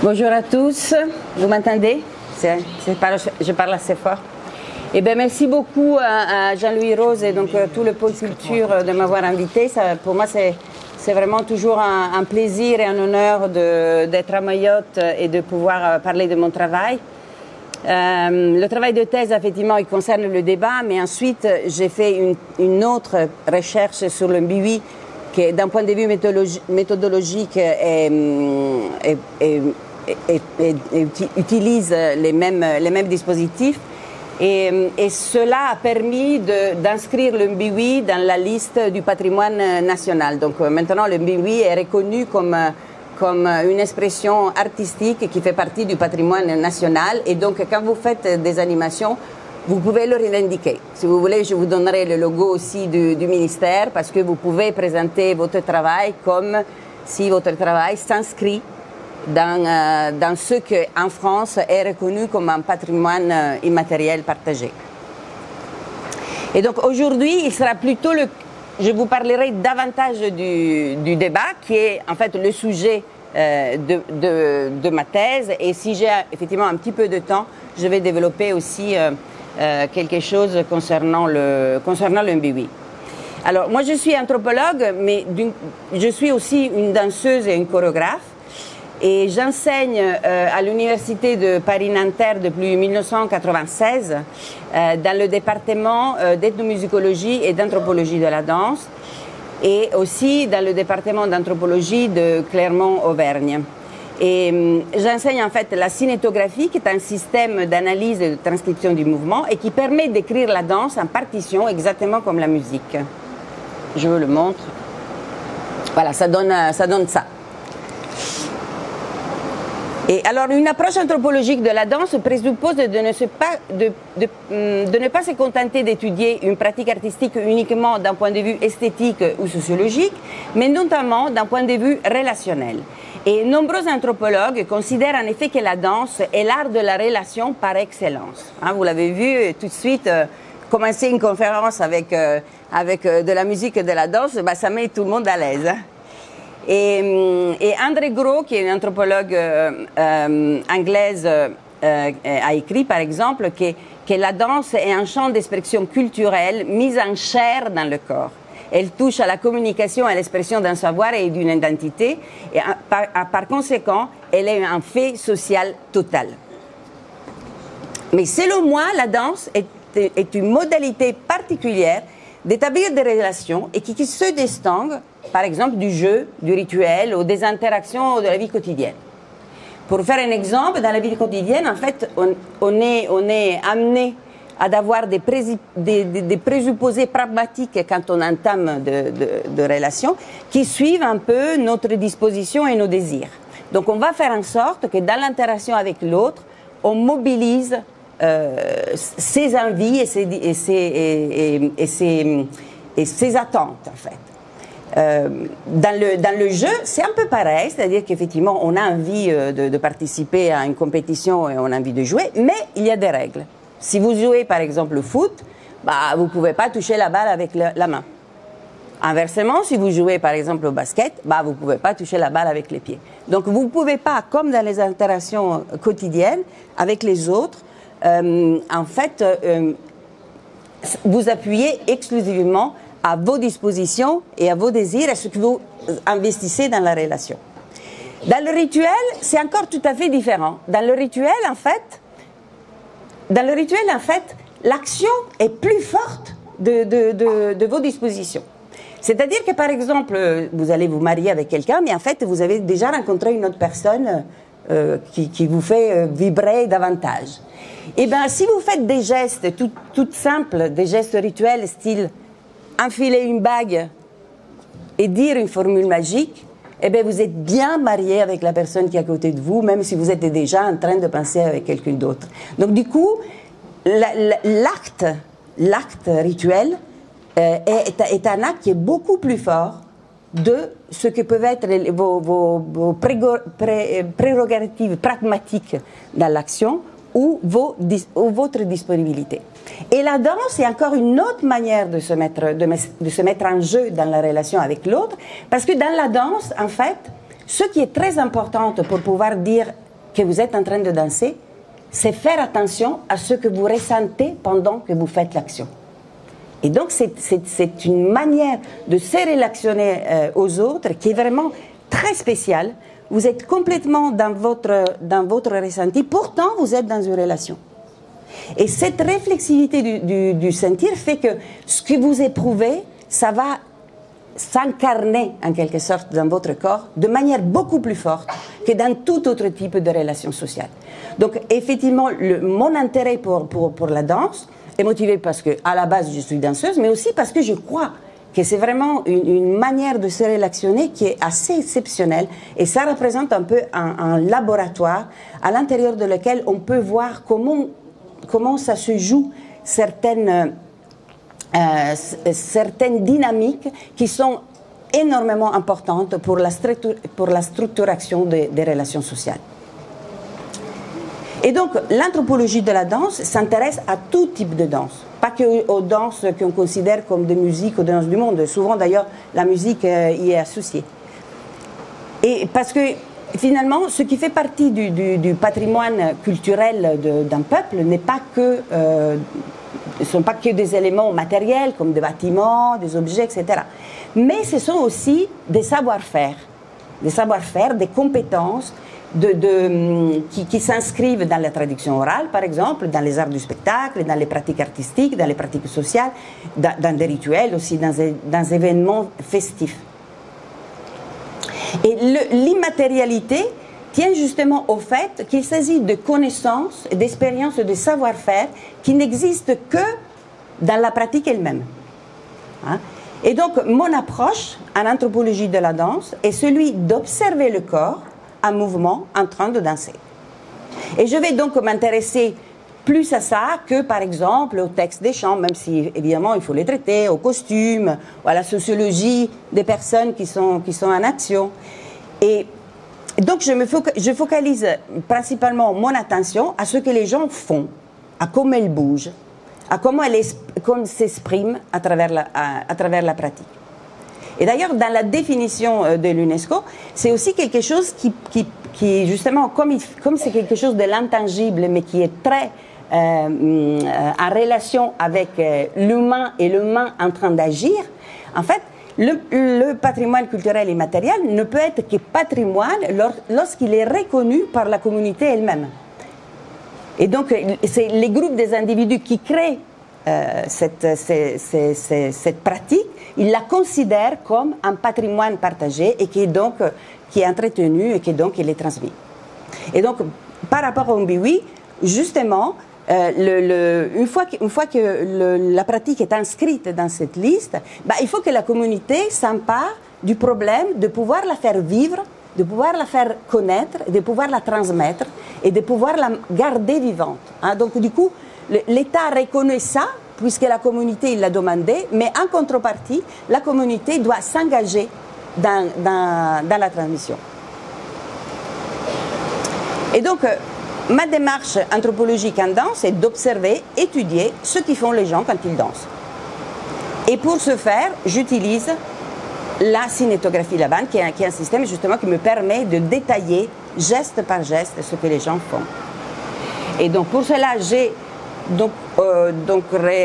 Bonjour à tous, vous m'entendez? Je parle assez fort. Eh bien, merci beaucoup à Jean-Louis Rose et donc tout le pôle culture de m'avoir invité. Pour moi, c'est vraiment toujours un plaisir et un honneur d'être à Mayotte et de pouvoir parler de mon travail. Le travail de thèse, effectivement, il concerne le débat, mais ensuite, j'ai fait une autre recherche sur le Mbiwi qui, d'un point de vue méthodologique, utilise les mêmes dispositifs. Et cela a permis d'inscrire le Mbiwi dans la liste du patrimoine national. Donc maintenant, le Mbiwi est reconnu comme une expression artistique qui fait partie du patrimoine national. Et donc, quand vous faites des animations, vous pouvez le revendiquer. Si vous voulez, je vous donnerai le logo aussi du ministère, parce que vous pouvez présenter votre travail comme si votre travail s'inscrit dans ce qu'en France est reconnu comme un patrimoine immatériel partagé. Et donc aujourd'hui, il sera plutôt je vous parlerai davantage du débat, qui est en fait le sujet de ma thèse. Et si j'ai effectivement un petit peu de temps, je vais développer aussi quelque chose concernant le Mbiwi. Alors moi, je suis anthropologue, mais je suis aussi une danseuse et une chorégraphe. Et j'enseigne à l'Université de Paris-Nanterre depuis 1996 dans le département d'ethnomusicologie et d'anthropologie de la danse, et aussi dans le département d'anthropologie de Clermont-Auvergne. Et j'enseigne en fait la cinétographie, qui est un système d'analyse et de transcription du mouvement et qui permet d'écrire la danse en partition exactement comme la musique. Je vous le montre. Voilà, ça donne ça. Et alors, une approche anthropologique de la danse présuppose de ne pas se contenter d'étudier une pratique artistique uniquement d'un point de vue esthétique ou sociologique, mais notamment d'un point de vue relationnel. Et nombreux anthropologues considèrent en effet que la danse est l'art de la relation par excellence. Hein, vous l'avez vu tout de suite, commencer une conférence avec de la musique et de la danse, bah, ça met tout le monde à l'aise. Hein. Et André Gros, qui est une anthropologue anglaise, a écrit par exemple que la danse est un champ d'expression culturelle mise en chair dans le corps. Elle touche à la communication et à l'expression d'un savoir et d'une identité, et par conséquent, elle est un fait social total. Mais selon moi, la danse est une modalité particulière d'établir des relations et qui se distingue, par exemple, du jeu, du rituel ou des interactions de la vie quotidienne. Pour faire un exemple, dans la vie quotidienne, en fait, on est amené à avoir des présupposés pragmatiques quand on entame de relations qui suivent un peu notre disposition et nos désirs. Donc on va faire en sorte que dans l'interaction avec l'autre, on mobilise ses envies et ses attentes, en fait. Dans le jeu, c'est un peu pareil, c'est-à-dire qu'effectivement, on a envie de participer à une compétition et on a envie de jouer, mais il y a des règles. Si vous jouez, par exemple, le foot, bah, vous ne pouvez pas toucher la balle avec la main. Inversement, si vous jouez, par exemple, au basket, bah, vous ne pouvez pas toucher la balle avec les pieds. Donc, vous ne pouvez pas, comme dans les interactions quotidiennes avec les autres, en fait, vous appuyez exclusivement à vos dispositions et à vos désirs, à ce que vous investissez dans la relation. Dans le rituel, c'est encore tout à fait différent. Dans le rituel, en fait, l'action est plus forte de vos dispositions. C'est-à-dire que, par exemple, vous allez vous marier avec quelqu'un, mais en fait, vous avez déjà rencontré une autre personne qui vous fait vibrer davantage. Eh bien, si vous faites des gestes tout simples, des gestes rituels, style enfiler une bague et dire une formule magique, eh bien, vous êtes bien marié avec la personne qui est à côté de vous, même si vous êtes déjà en train de penser avec quelqu'un d'autre. Donc, du coup, l'acte rituel est un acte qui est beaucoup plus fort de ce que peuvent être vos prérogatives pragmatiques dans l'action ou votre disponibilité. Et la danse est encore une autre manière de se mettre en jeu dans la relation avec l'autre, parce que dans la danse, en fait, ce qui est très important pour pouvoir dire que vous êtes en train de danser, c'est faire attention à ce que vous ressentez pendant que vous faites l'action. Et donc, c'est une manière de se relationner aux autres qui est vraiment très spéciale. Vous êtes complètement dans votre ressenti, pourtant vous êtes dans une relation. Et cette réflexivité du sentir fait que ce que vous éprouvez, ça va s'incarner en quelque sorte dans votre corps de manière beaucoup plus forte que dans tout autre type de relation sociale. Donc effectivement, mon intérêt pour la danse est motivé parce que à la base je suis danseuse, mais aussi parce que je crois que c'est vraiment une manière de se relationner qui est assez exceptionnelle, et ça représente un peu un laboratoire à l'intérieur de lequel on peut voir comment ça se joue certaines dynamiques qui sont énormément importantes pour la structuration des relations sociales. Et donc, l'anthropologie de la danse s'intéresse à tout type de danse, pas qu'aux danses qu'on considère comme des musiques ou des danses du monde. Souvent, d'ailleurs, la musique y est associée. Et parce que, finalement, ce qui fait partie du patrimoine culturel d'un peuple n'est pas que... ne sont pas que des éléments matériels, comme des bâtiments, des objets, etc. Mais ce sont aussi des savoir-faire, des compétences qui s'inscrivent dans la tradition orale, par exemple, dans les arts du spectacle, dans les pratiques artistiques, dans les pratiques sociales, dans des rituels aussi, dans des événements festifs. Et l'immatérialité tient justement au fait qu'il s'agit de connaissances, d'expériences, de savoir-faire qui n'existent que dans la pratique elle-même. Hein? Et donc, mon approche en anthropologie de la danse est celui d'observer le corps en mouvement en train de danser. Et je vais donc m'intéresser plus à ça que, par exemple, au texte des chants, même si, évidemment, il faut les traiter, aux costumes, ou à la sociologie des personnes qui sont en action. Et donc, je focalise principalement mon attention à ce que les gens font, à comment elles bougent, à comment elles s'expriment à travers la pratique. Et d'ailleurs, dans la définition de l'UNESCO, c'est aussi quelque chose qui justement, comme c'est quelque chose de l'intangible, mais qui est très en relation avec l'humain et l'humain en train d'agir, en fait, le patrimoine culturel immatériel ne peut être que patrimoine lorsqu'il est reconnu par la communauté elle-même. Et donc, c'est les groupes des individus qui créent cette pratique, ils la considèrent comme un patrimoine partagé et qui est entretenu et qui donc il est transmis. Et donc, par rapport au Mbiwi, justement, une fois que la pratique est inscrite dans cette liste, il faut que la communauté s'empare du problème de pouvoir la faire vivre, de pouvoir la faire connaître, de pouvoir la transmettre et de pouvoir la garder vivante. Hein. Donc du coup, l'État reconnaît ça, puisque la communauté l'a demandé, mais en contrepartie, la communauté doit s'engager dans la transmission. Et donc, ma démarche anthropologique en danse est d'observer, étudier ce qu'ils font les gens quand ils dansent. Et pour ce faire, j'utilise la cinétographie Laban, qui est un système justement qui me permet de détailler geste par geste ce que les gens font. Et donc pour cela, j'ai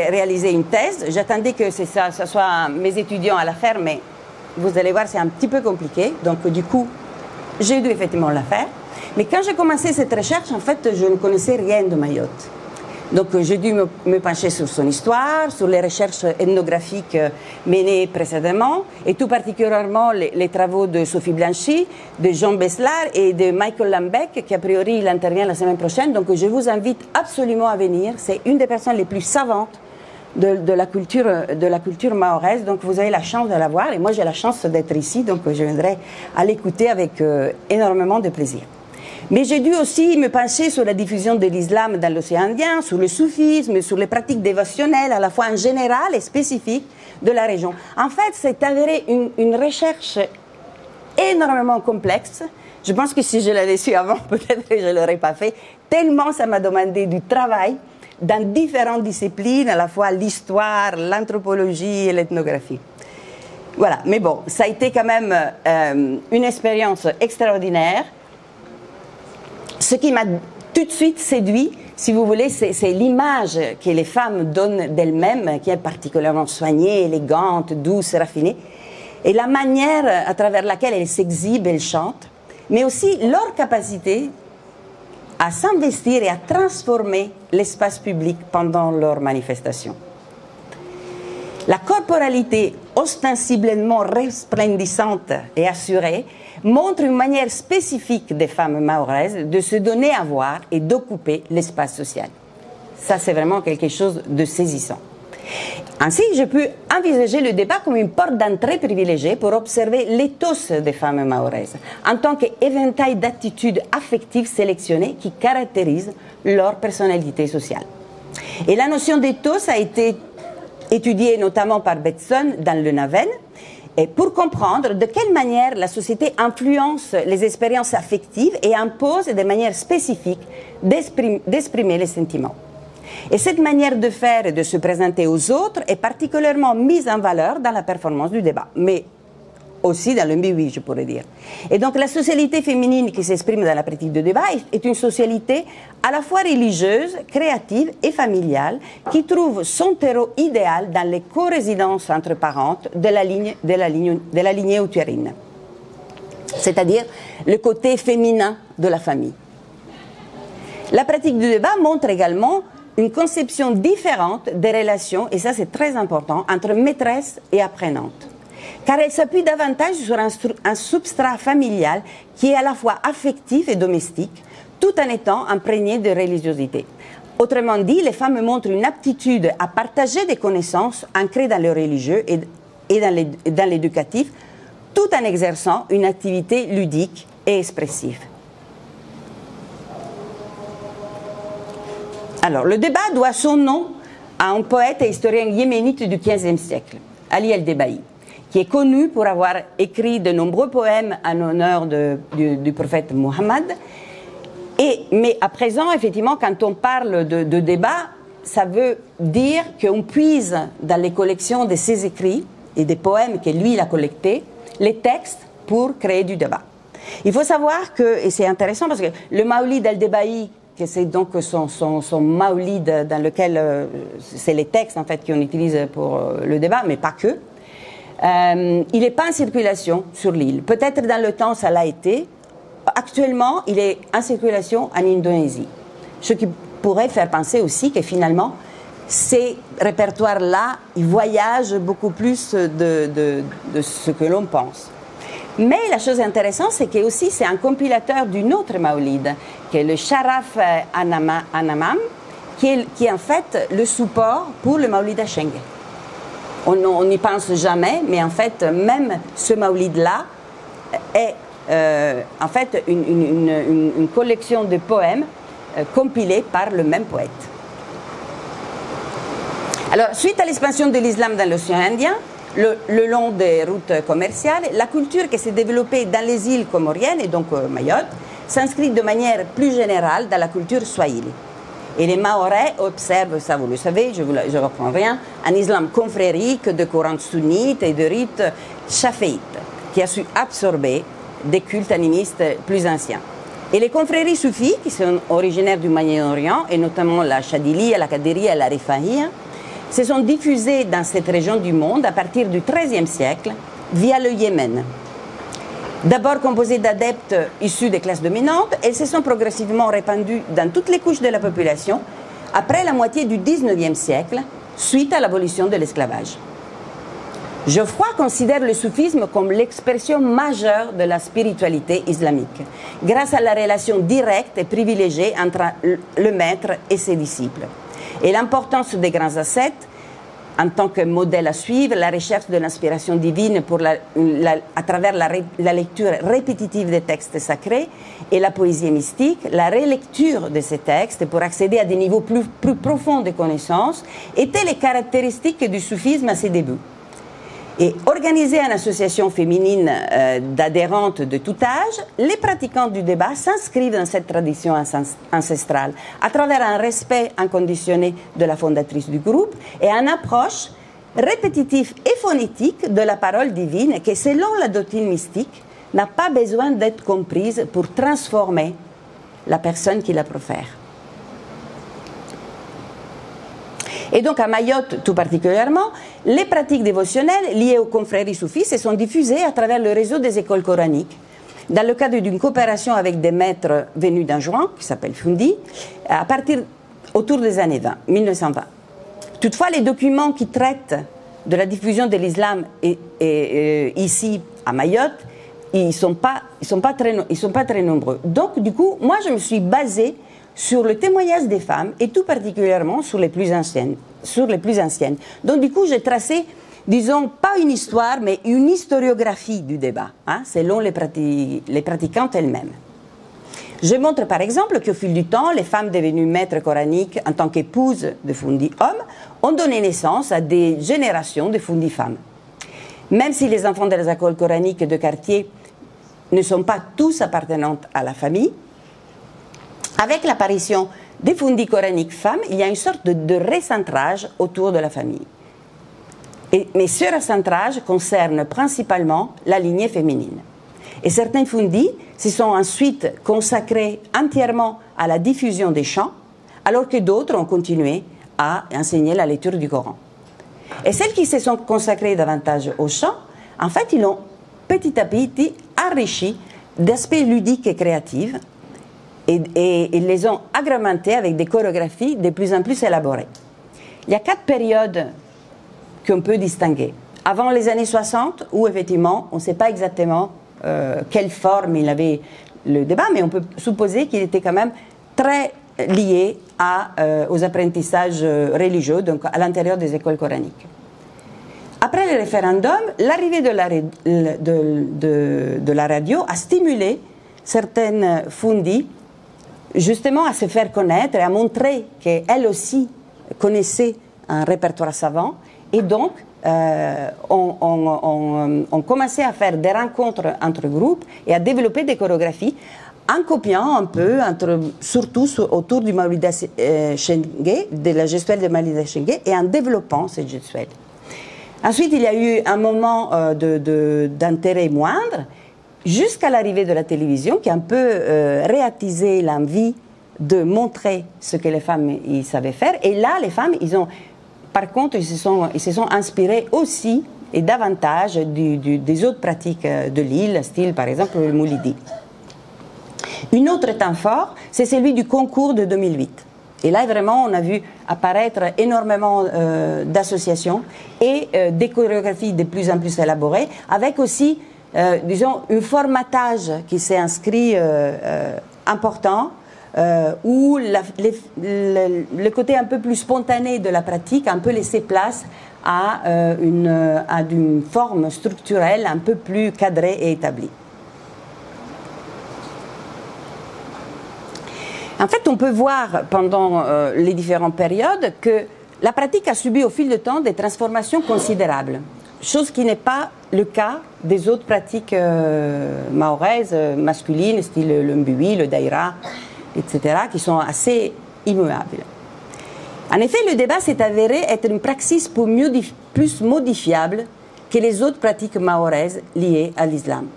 réalisé une thèse. J'attendais que ce soit mes étudiants à la faire, mais vous allez voir, c'est un petit peu compliqué. Donc du coup, j'ai dû effectivement la faire. Mais quand j'ai commencé cette recherche, en fait, je ne connaissais rien de Mayotte. Donc j'ai dû me pencher sur son histoire, sur les recherches ethnographiques menées précédemment, et tout particulièrement les travaux de Sophie Blanchy, de Jean Beslar et de Michael Lambeck, qui a priori il intervient la semaine prochaine. Donc je vous invite absolument à venir. C'est une des personnes les plus savantes de la culture mahoraise. Donc vous avez la chance de la voir, et moi j'ai la chance d'être ici, donc je viendrai à l'écouter avec énormément de plaisir. Mais j'ai dû aussi me pencher sur la diffusion de l'islam dans l'océan Indien, sur le soufisme, sur les pratiques dévotionnelles, à la fois en général et spécifiques de la région. En fait, c'est avéré une recherche énormément complexe. Je pense que si je l'avais su avant, peut-être que je ne l'aurais pas fait, tellement ça m'a demandé du travail dans différentes disciplines, à la fois l'histoire, l'anthropologie et l'ethnographie. Voilà, mais bon, ça a été quand même une expérience extraordinaire. ce qui m'a tout de suite séduit, si vous voulez, c'est l'image que les femmes donnent d'elles-mêmes, qui est particulièrement soignée, élégante, douce, raffinée, et la manière à travers laquelle elles s'exhibent, elles chantent, mais aussi leur capacité à s'investir et à transformer l'espace public pendant leurs manifestations. La corporalité ostensiblement resplendissante et assurée montre une manière spécifique des femmes mahoraises de se donner à voir et d'occuper l'espace social. Ça, c'est vraiment quelque chose de saisissant. Ainsi, je peux envisager le débat comme une porte d'entrée privilégiée pour observer l'éthos des femmes mahoraises, en tant qu'éventail d'attitudes affectives sélectionnées qui caractérisent leur personnalité sociale. Et la notion d'éthos a été étudiée notamment par Bateson dans le Naven, et pour comprendre de quelle manière la société influence les expériences affectives et impose de manière spécifique d'exprimer les sentiments. Et cette manière de faire et de se présenter aux autres est particulièrement mise en valeur dans la performance du débat, mais aussi dans le mbiwi, je pourrais dire. Et donc la socialité féminine qui s'exprime dans la pratique de débat est une socialité à la fois religieuse, créative et familiale qui trouve son terreau idéal dans les co-résidences entre parentes de la lignée utérine, c'est-à-dire le côté féminin de la famille. La pratique du débat montre également une conception différente des relations, et ça c'est très important, entre maîtresse et apprenante. Car elle s'appuie davantage sur un substrat familial qui est à la fois affectif et domestique, tout en étant imprégné de religiosité. Autrement dit, les femmes montrent une aptitude à partager des connaissances ancrées dans le religieux et dans l'éducatif, tout en exerçant une activité ludique et expressive. Alors, le débat doit son nom à un poète et historien yéménite du XVe siècle, Ali el-Debaï, qui est connu pour avoir écrit de nombreux poèmes en honneur du prophète Mohammed. Mais à présent, effectivement, quand on parle de débat, ça veut dire qu'on puise dans les collections de ses écrits et des poèmes que lui, il a collectés, les textes pour créer du débat. Il faut savoir que, et c'est intéressant parce que le Maoulid el-Debaï, que c'est donc son maoulid dans lequel c'est les textes en fait qu'on utilise pour le débat, mais pas que. Il n'est pas en circulation sur l'île. Peut-être dans le temps ça l'a été. Actuellement, il est en circulation en Indonésie. Ce qui pourrait faire penser aussi que finalement, ces répertoires-là, ils voyagent beaucoup plus de ce que l'on pense. Mais la chose intéressante, c'est que aussi c'est un compilateur d'une autre maoulid, qui est le Sharaf Anamam, qui est en fait le support pour le maoulid à Schengen. On n'y pense jamais, mais en fait, même ce maoulid-là est en fait une collection de poèmes compilés par le même poète. Alors, suite à l'expansion de l'islam dans l'océan Indien, le long des routes commerciales, la culture qui s'est développée dans les îles comoriennes, et donc Mayotte, s'inscrit de manière plus générale dans la culture swahili. Et les Mahorais observent, ça vous le savez, je ne reprends rien, un islam confrérique de courants sunnites et de rites chaféites, qui a su absorber des cultes animistes plus anciens. Et les confréries soufis, qui sont originaires du Moyen-Orient, et notamment la Chadiliya, la Qadiriya et la Rifahiyya, se sont diffusées dans cette région du monde à partir du XIIIe siècle via le Yémen. D'abord composées d'adeptes issus des classes dominantes, elles se sont progressivement répandues dans toutes les couches de la population après la moitié du XIXe siècle, suite à l'abolition de l'esclavage. Geoffroy considère le soufisme comme l'expression majeure de la spiritualité islamique, grâce à la relation directe et privilégiée entre le maître et ses disciples. Et l'importance des grands ascètes, en tant que modèle à suivre, la recherche de l'inspiration divine à travers la lecture répétitive des textes sacrés et la poésie mystique, la relecture de ces textes pour accéder à des niveaux plus profonds de connaissances, étaient les caractéristiques du soufisme à ses débuts. Et organisés en associations féminines d'adhérentes de tout âge, les pratiquants du débat s'inscrivent dans cette tradition ancestrale à travers un respect inconditionné de la fondatrice du groupe et une approche répétitive et phonétique de la parole divine qui, selon la doctrine mystique, n'a pas besoin d'être comprise pour transformer la personne qui la profère. Et donc à Mayotte tout particulièrement, les pratiques dévotionnelles liées aux confréries soufis sont diffusées à travers le réseau des écoles coraniques, dans le cadre d'une coopération avec des maîtres venus d'Anjouan, qui s'appelle Fundi, à partir autour des années 1920. Toutefois, les documents qui traitent de la diffusion de l'islam ici à Mayotte, ils sont pas très nombreux. Donc du coup, moi je me suis basée sur le témoignage des femmes et tout particulièrement sur les plus anciennes. Donc du coup, j'ai tracé, disons, pas une histoire, mais une historiographie du débat, selon les pratiquantes elles-mêmes. Je montre par exemple qu'au fil du temps, les femmes devenues maîtres coraniques en tant qu'épouses de Fundi hommes ont donné naissance à des générations de Fundi femmes. Même si les enfants des écoles coraniques de quartier ne sont pas tous appartenants à la famille, avec l'apparition des Fundi coraniques femmes, il y a une sorte de recentrage autour de la famille. Mais ce recentrage concerne principalement la lignée féminine. Et certains Fundi se sont ensuite consacrés entièrement à la diffusion des chants, alors que d'autres ont continué à enseigner la lecture du Coran. Et celles qui se sont consacrées davantage aux chants, en fait, ils ont petit à petit enrichi d'aspects ludiques et créatifs, et les ont agrémentés avec des chorégraphies de plus en plus élaborées. Il y a 4 périodes qu'on peut distinguer. Avant les années 60, où effectivement, on ne sait pas exactement quelle forme il avait le débat, mais on peut supposer qu'il était quand même très lié aux apprentissages religieux, donc à l'intérieur des écoles coraniques. Après le référendum, l'arrivée de la radio a stimulé certaines Fundi justement à se faire connaître et à montrer qu'elles aussi connaissaient un répertoire savant, et donc on commençait à faire des rencontres entre groupes et à développer des chorégraphies en copiant un peu, surtout autour du Maulida Chengue, de la gestuelle de Maulida Chengue, et en développant cette gestuelle. Ensuite, il y a eu un moment d'intérêt moindre, jusqu'à l'arrivée de la télévision, qui a un peu réattisé l'envie de montrer ce que les femmes ils savaient faire. Et là, les femmes, par contre, ils se sont inspirés aussi et davantage des autres pratiques de l'île, style par exemple le Moulidi. Un autre temps fort, c'est celui du concours de 2008. Et là, vraiment, on a vu apparaître énormément d'associations et des chorégraphies de plus en plus élaborées, avec aussi, disons, un formatage qui s'est inscrit important, où le côté un peu plus spontané de la pratique a un peu laissé place à une forme structurelle un peu plus cadrée et établie. En fait, on peut voir pendant les différentes périodes que la pratique a subi au fil du temps des transformations considérables, chose qui n'est pas le cas des autres pratiques mahoraises, masculines, style le mbui, le daïra, etc., qui sont assez immuables. En effet, le débat s'est avéré être une praxis plus modifiable que les autres pratiques mahoraises liées à l'islam.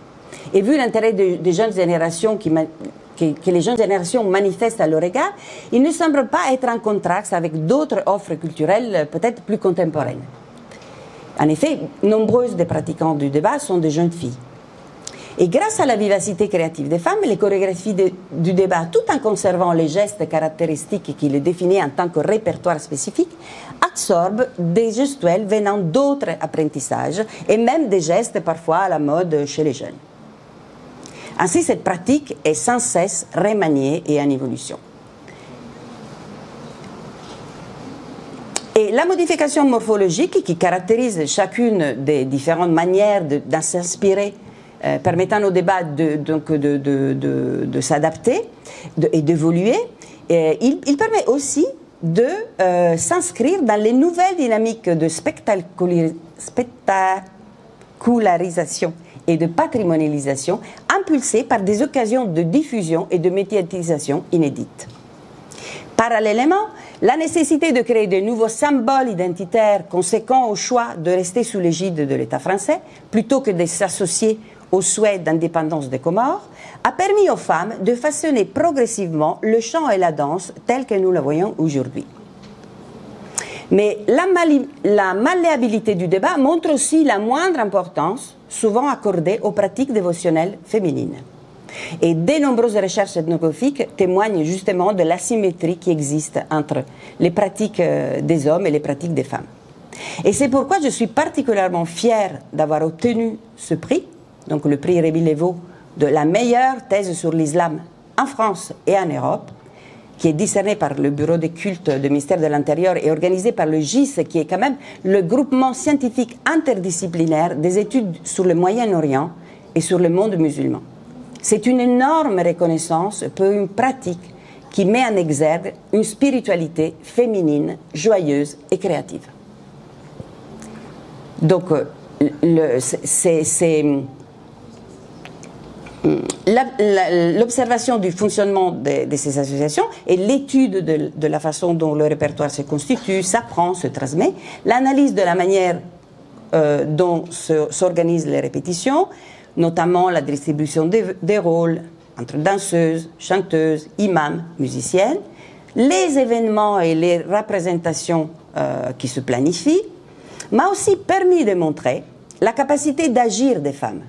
Et vu l'intérêt des jeunes générations que les jeunes générations manifestent à leur égard, il ne semble pas être en contraste avec d'autres offres culturelles peut-être plus contemporaines. En effet, nombreuses des pratiquants du débat sont des jeunes filles. Et grâce à la vivacité créative des femmes, les chorégraphies du débat, tout en conservant les gestes caractéristiques qui les définissent en tant que répertoire spécifique, absorbent des gestuels venant d'autres apprentissages et même des gestes parfois à la mode chez les jeunes. Ainsi, cette pratique est sans cesse remaniée et en évolution. Et la modification morphologique qui caractérise chacune des différentes manières d'en s'inspirer, permettant au débat de s'adapter et d'évoluer, il permet aussi de s'inscrire dans les nouvelles dynamiques de spectacularisation et de patrimonialisation impulsées par des occasions de diffusion et de médiatisation inédites. Parallèlement, la nécessité de créer de nouveaux symboles identitaires conséquents au choix de rester sous l'égide de l'État français, plutôt que de s'associer au souhait d'indépendance des Comores, a permis aux femmes de façonner progressivement le chant et la danse tels que nous la voyons aujourd'hui. Mais la malléabilité du débat montre aussi la moindre importance souvent accordée aux pratiques dévotionnelles féminines. Et de nombreuses recherches ethnographiques témoignent justement de l'asymétrie qui existe entre les pratiques des hommes et les pratiques des femmes. Et c'est pourquoi je suis particulièrement fière d'avoir obtenu ce prix, donc le prix Rémy-Lévaux de la meilleure thèse sur l'islam en France et en Europe, qui est discerné par le Bureau des cultes du ministère de l'Intérieur et organisé par le GIS, qui est quand même le groupement scientifique interdisciplinaire des études sur le Moyen-Orient et sur le monde musulman. C'est une énorme reconnaissance pour une pratique qui met en exergue une spiritualité féminine, joyeuse et créative. Donc, l'observation du fonctionnement de ces associations et l'étude de la façon dont le répertoire se constitue, s'apprend, se transmet, l'analyse de la manière dont s'organisent les répétitions, notamment la distribution des rôles entre danseuses, chanteuses, imams, musiciennes, les événements et les représentations qui se planifient, m'a aussi permis de montrer la capacité d'agir des femmes.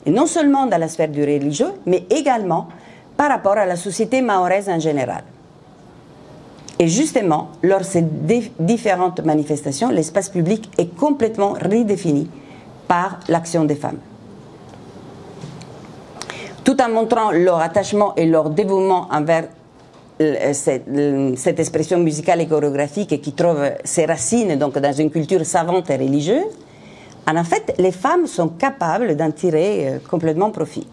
Et non seulement dans la sphère du religieux, mais également par rapport à la société mahoraise en général. Et justement, lors de ces différentes manifestations, l'espace public est complètement redéfini par l'action des femmes. Tout en montrant leur attachement et leur dévouement envers cette expression musicale et chorégraphique qui trouve ses racines donc, dans une culture savante et religieuse, en fait, les femmes sont capables d'en tirer complètement profit.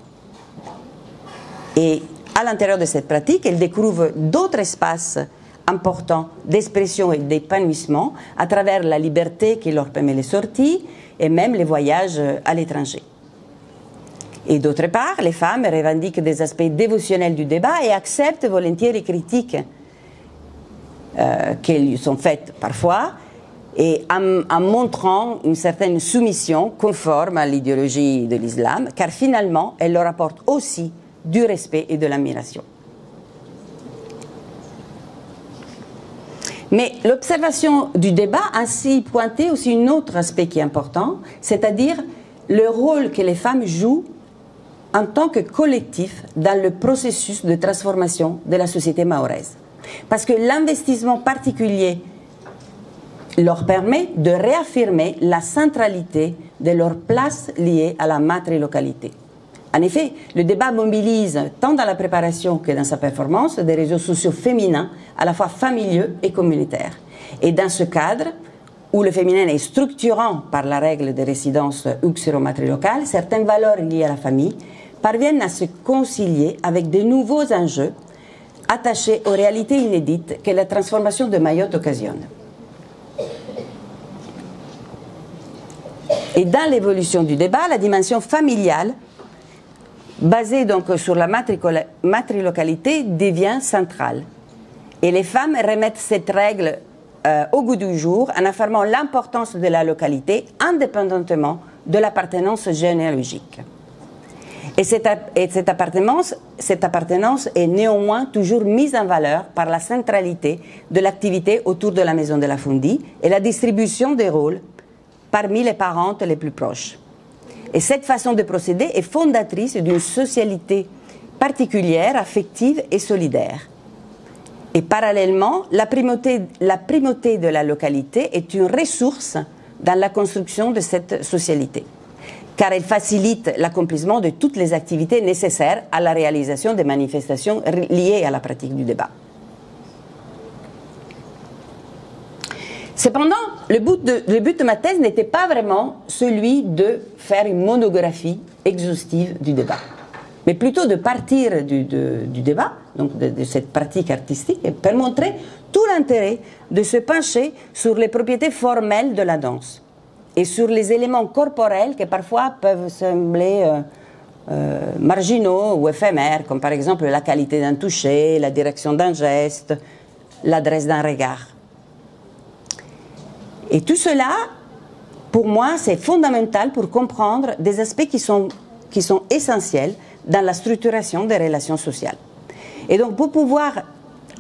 Et à l'intérieur de cette pratique, elles découvrent d'autres espaces importants d'expression et d'épanouissement à travers la liberté qui leur permet les sorties et même les voyages à l'étranger. Et d'autre part, les femmes revendiquent des aspects dévotionnels du débat et acceptent volontiers les critiques qui sont faites parfois, et en montrant une certaine soumission conforme à l'idéologie de l'islam, car finalement, elle leur apporte aussi du respect et de l'admiration. Mais l'observation du débat a ainsi pointé aussi un autre aspect qui est important, c'est-à-dire le rôle que les femmes jouent en tant que collectif dans le processus de transformation de la société mahoraise. Parce que l'investissement particulier leur permet de réaffirmer la centralité de leur place liée à la matrilocalité. En effet, le débat mobilise, tant dans la préparation que dans sa performance, des réseaux sociaux féminins, à la fois familiaux et communautaires. Et dans ce cadre, où le féminin est structurant par la règle de résidence uxéro-matrilocale, certaines valeurs liées à la famille parviennent à se concilier avec de nouveaux enjeux attachés aux réalités inédites que la transformation de Mayotte occasionne. Et dans l'évolution du débat, la dimension familiale, basée donc sur la matrilocalité, devient centrale. Et les femmes remettent cette règle au goût du jour en affirmant l'importance de la localité indépendamment de l'appartenance généalogique. Et cette appartenance est néanmoins toujours mise en valeur par la centralité de l'activité autour de la maison de la Fondie et la distribution des rôles parmi les parentes les plus proches. Et cette façon de procéder est fondatrice d'une socialité particulière, affective et solidaire. Et parallèlement, la primauté de la localité est une ressource dans la construction de cette socialité, car elle facilite l'accomplissement de toutes les activités nécessaires à la réalisation des manifestations liées à la pratique du débat. Cependant, le but de ma thèse n'était pas vraiment celui de faire une monographie exhaustive du débat, mais plutôt de partir du débat, donc de cette pratique artistique, et pour montrer tout l'intérêt de se pencher sur les propriétés formelles de la danse et sur les éléments corporels qui parfois peuvent sembler marginaux ou éphémères, comme par exemple la qualité d'un toucher, la direction d'un geste, l'adresse d'un regard. Et tout cela, pour moi, c'est fondamental pour comprendre des aspects qui sont essentiels dans la structuration des relations sociales. Et donc, pour pouvoir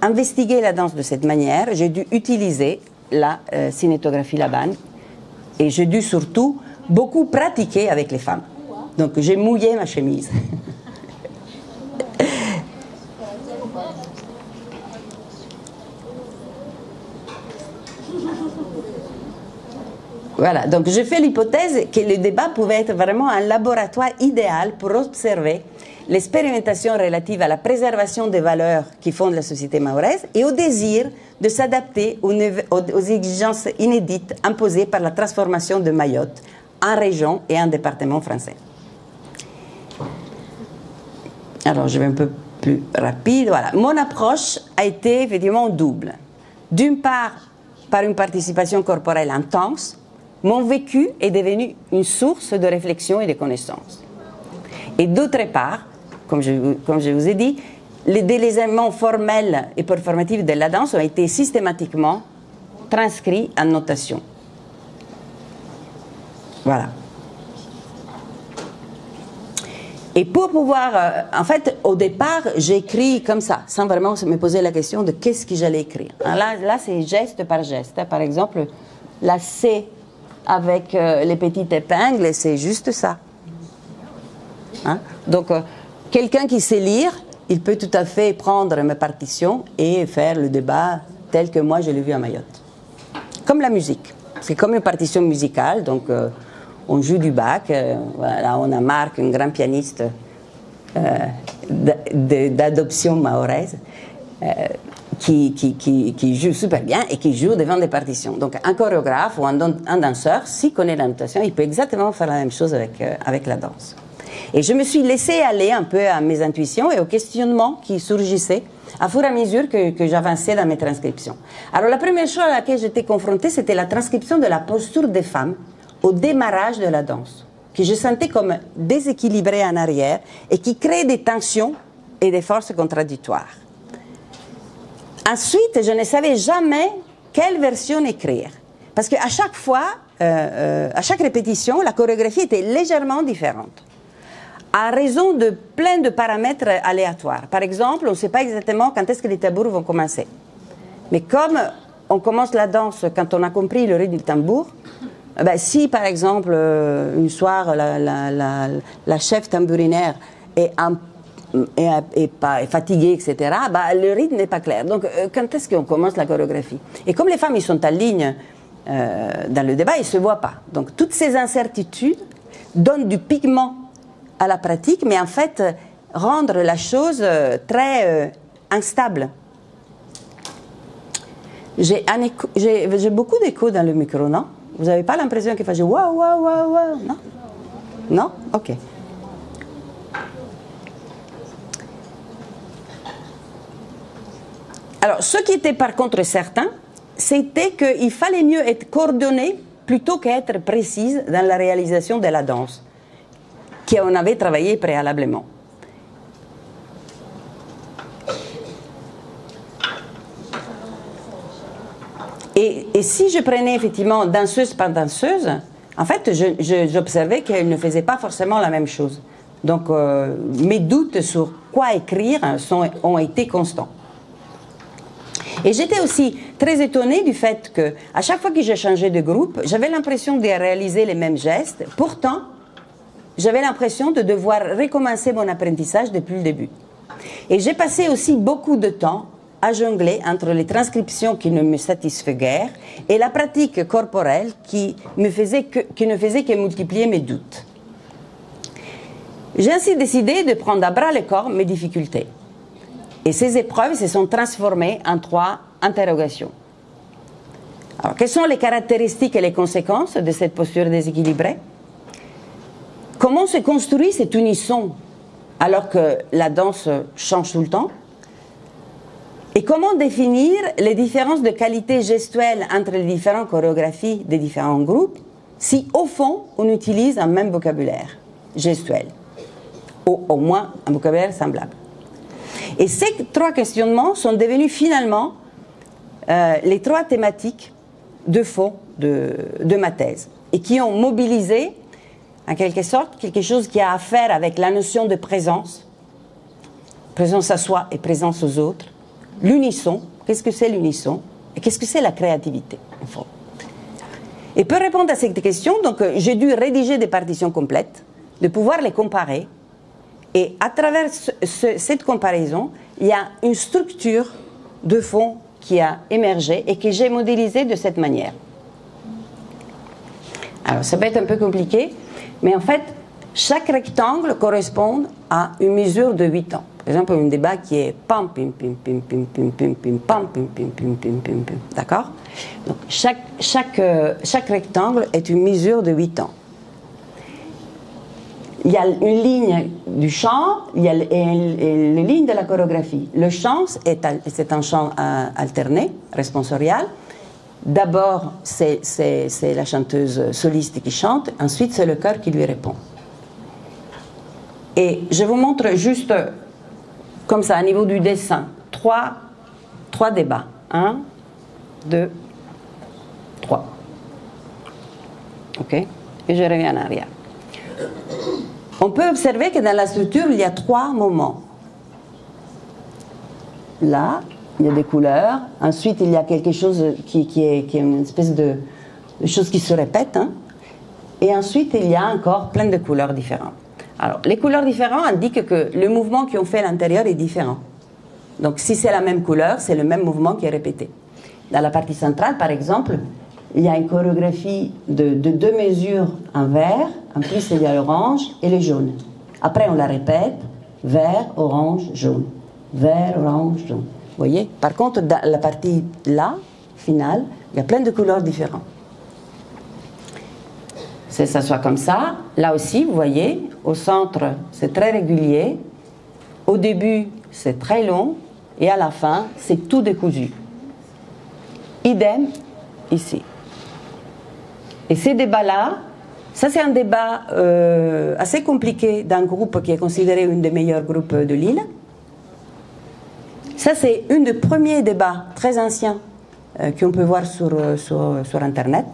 investiguer la danse de cette manière, j'ai dû utiliser la cinétographie Laban et j'ai dû surtout beaucoup pratiquer avec les femmes. Donc, j'ai mouillé ma chemise. Voilà, donc je fais l'hypothèse que le débat pouvait être vraiment un laboratoire idéal pour observer l'expérimentation relative à la préservation des valeurs qui fondent la société mahoraise et au désir de s'adapter aux exigences inédites imposées par la transformation de Mayotte en région et en département français. Alors, je vais un peu plus rapide. Voilà. Mon approche a été effectivement double. D'une part, par une participation corporelle intense, mon vécu est devenu une source de réflexion et de connaissances. Et d'autre part, comme je vous ai dit, les éléments formels et performatifs de la danse ont été systématiquement transcrits en notation. Voilà. Et pour pouvoir, en fait, au départ, j'écris comme ça, sans vraiment me poser la question de qu'est-ce que j'allais écrire. Là c'est geste par geste. Par exemple, la C avec les petites épingles, c'est juste ça. Hein? Donc, quelqu'un qui sait lire, il peut tout à fait prendre mes partitions et faire le débat tel que moi je l'ai vu à Mayotte. Comme la musique. C'est comme une partition musicale, donc on joue du Bach. Voilà, on a Marc, un grand pianiste d'adoption mahoraise, qui joue super bien et qui joue devant des partitions. Donc un chorégraphe ou un danseur, s'il connaît la notation, il peut exactement faire la même chose avec la danse. Et je me suis laissée aller un peu à mes intuitions et aux questionnements qui surgissaient à fur et à mesure que j'avançais dans mes transcriptions. Alors la première chose à laquelle j'étais confrontée, c'était la transcription de la posture des femmes au démarrage de la danse, que je sentais comme déséquilibrée en arrière et qui créait des tensions et des forces contradictoires. Ensuite, je ne savais jamais quelle version écrire. Parce qu'à chaque fois, à chaque répétition, la chorégraphie était légèrement différente. À raison de plein de paramètres aléatoires. Par exemple, on ne sait pas exactement quand est-ce que les tambours vont commencer. Mais comme on commence la danse quand on a compris le rythme du tambour, ben, si par exemple, une soir, la chef tambourinaire est fatiguée, etc., bah, le rythme n'est pas clair. Donc, quand est-ce qu'on commence la chorégraphie? Et comme les femmes ils sont en ligne dans le débat, ils ne se voient pas. Donc, toutes ces incertitudes donnent du pigment à la pratique, mais en fait, rendre la chose très instable. J'ai beaucoup d'écho dans le micro, non? Vous n'avez pas l'impression qu'il fasse waouh, waouh, waouh, waouh? Non? Non? Ok. Alors, ce qui était par contre certain, c'était qu'il fallait mieux être coordonné plutôt qu'être précise dans la réalisation de la danse, qu'on avait travaillé préalablement. Et si je prenais effectivement danseuse par danseuse, en fait, j'observais qu'elles ne faisaient pas forcément la même chose. Donc, mes doutes sur quoi écrire ont été constants. Et j'étais aussi très étonnée du fait qu'à chaque fois que j'ai changé de groupe, j'avais l'impression de réaliser les mêmes gestes. Pourtant, j'avais l'impression de devoir recommencer mon apprentissage depuis le début. Et j'ai passé aussi beaucoup de temps à jongler entre les transcriptions qui ne me satisfaisaient guère et la pratique corporelle qui ne faisait que multiplier mes doutes. J'ai ainsi décidé de prendre à bras le corps mes difficultés. Et ces épreuves se sont transformées en 3 interrogations. Alors, quelles sont les caractéristiques et les conséquences de cette posture déséquilibrée? Comment se construit cet unisson alors que la danse change tout le temps? Et comment définir les différences de qualité gestuelle entre les différentes chorégraphies des différents groupes si, au fond, on utilise un même vocabulaire gestuel, ou au moins un vocabulaire semblable? Et ces 3 questionnements sont devenus finalement les 3 thématiques de fond de ma thèse et qui ont mobilisé en quelque sorte, quelque chose qui a à faire avec la notion de présence à soi et présence aux autres, l'unisson, qu'est-ce que c'est l'unisson, et qu'est-ce que c'est la créativité, en fait. Et pour répondre à cette question, donc, j'ai dû rédiger des partitions complètes, de pouvoir les comparer, et à travers cette comparaison, il y a une structure de fond qui a émergé et que j'ai modélisée de cette manière. Alors, ça peut être un peu compliqué, mais en fait, chaque rectangle correspond à une mesure de 8 ans. Par exemple, un débat qui est pam, pim, pim, pim, pim, pim, pim, pim, pam, pim, pim, pim, pim, pim, pim. D'accord? Donc, chaque rectangle est une mesure de 8 ans. Il y a une ligne du chant, il y a les lignes de la chorégraphie. Le chant, c'est un chant alterné, responsorial. D'abord, c'est la chanteuse soliste qui chante, ensuite c'est le chœur qui lui répond. Et je vous montre juste, comme ça, au niveau du dessin, trois débats. 1, 2, 3. OK? Et je reviens en arrière. On peut observer que dans la structure, il y a 3 moments. Là, il y a des couleurs. Ensuite, il y a quelque chose qui est une espèce de chose qui se répète. Hein. Et ensuite, il y a encore plein de couleurs différentes. Alors, les couleurs différentes indiquent que le mouvement qu'on fait à l'intérieur est différent. Donc, si c'est la même couleur, c'est le même mouvement qui est répété. Dans la partie centrale, par exemple, il y a une chorégraphie de 2 mesures en vert, en plus il y a l'orange et le jaune. Après, on la répète, vert, orange, jaune. Vert, orange, jaune. Vous voyez? Par contre, dans la partie là, finale, il y a plein de couleurs différentes. Ça soit comme ça. Là aussi, vous voyez, au centre, c'est très régulier. Au début, c'est très long. Et à la fin, c'est tout décousu. Idem ici. Et ces débats-là, ça c'est un débat assez compliqué d'un groupe qui est considéré un des meilleurs groupes de Lille. Ça c'est un des premiers débats très anciens qu'on peut voir sur Internet.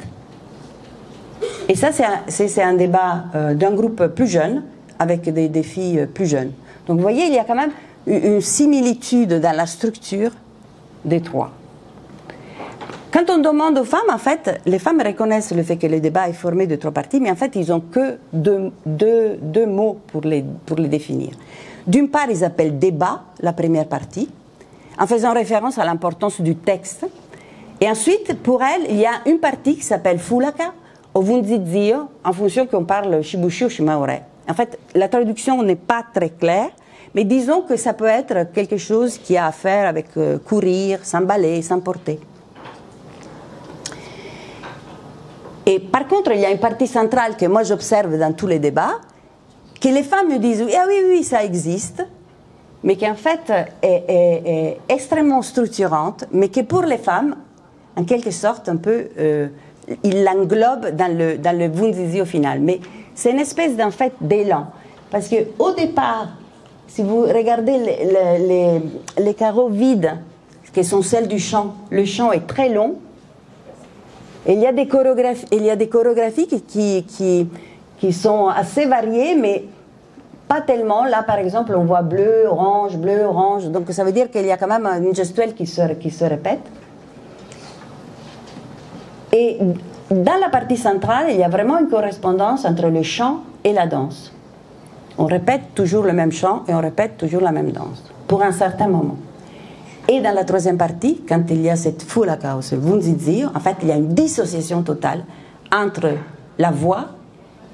Et ça c'est un débat d'un groupe plus jeune, avec des filles plus jeunes. Donc vous voyez, il y a quand même une similitude dans la structure des 3. Quand on demande aux femmes, en fait, les femmes reconnaissent le fait que le débat est formé de 3 parties, mais en fait, ils n'ont que deux mots pour les définir. D'une part, ils appellent débat, la première partie, en faisant référence à l'importance du texte. Et ensuite, pour elles, il y a une partie qui s'appelle fulaka, ou vunzizio, en fonction qu'on parle shibushi ou shimaore. En fait, la traduction n'est pas très claire, mais disons que ça peut être quelque chose qui a à faire avec courir, s'emballer, s'emporter. Et par contre, il y a une partie centrale que moi j'observe dans tous les débats, que les femmes me disent ah oui, ça existe, mais qui en fait est extrêmement structurante, mais que pour les femmes, en quelque sorte, un peu, il l'englobe dans le vunzizio final. Mais c'est une espèce d'en fait d'élan. Parce qu'au départ, si vous regardez les carreaux vides, qui sont celles du chant, le chant est très long. Et il y a des chorégraphies qui sont assez variées, mais pas tellement. Là, par exemple, on voit bleu, orange, bleu, orange. Donc, ça veut dire qu'il y a quand même une gestuelle qui se répète. Et dans la partie centrale, il y a vraiment une correspondance entre le chant et la danse. On répète toujours le même chant et on répète toujours la même danse, pour un certain moment. Et dans la 3e partie, quand il y a cette fulaka ou ce vunzizio, en fait, il y a une dissociation totale entre la voix,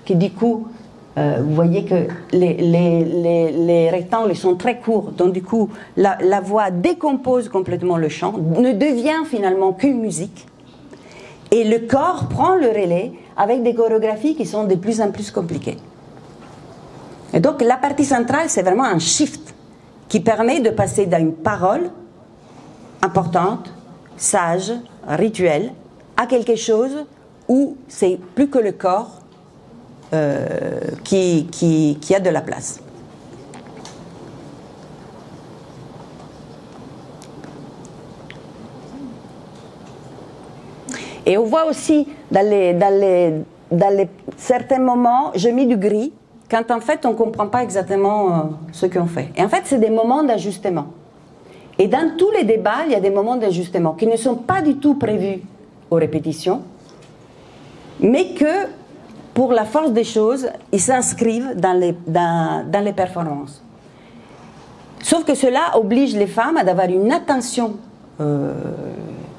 qui du coup, vous voyez que les rectangles sont très courts, donc du coup, la voix décompose complètement le chant, ne devient finalement qu'une musique, et le corps prend le relais avec des chorégraphies qui sont de plus en plus compliquées. Et donc, la partie centrale, c'est vraiment un shift qui permet de passer d'une parole importante, sage, rituelle, à quelque chose où c'est plus que le corps qui a de la place. Et on voit aussi dans certains moments, je mets du gris, quand en fait on ne comprend pas exactement ce qu'on fait. Et en fait, c'est des moments d'ajustement. Et dans tous les débats, il y a des moments d'ajustement qui ne sont pas du tout prévus aux répétitions, mais que, pour la force des choses, ils s'inscrivent dans les performances. Sauf que cela oblige les femmes à avoir une attention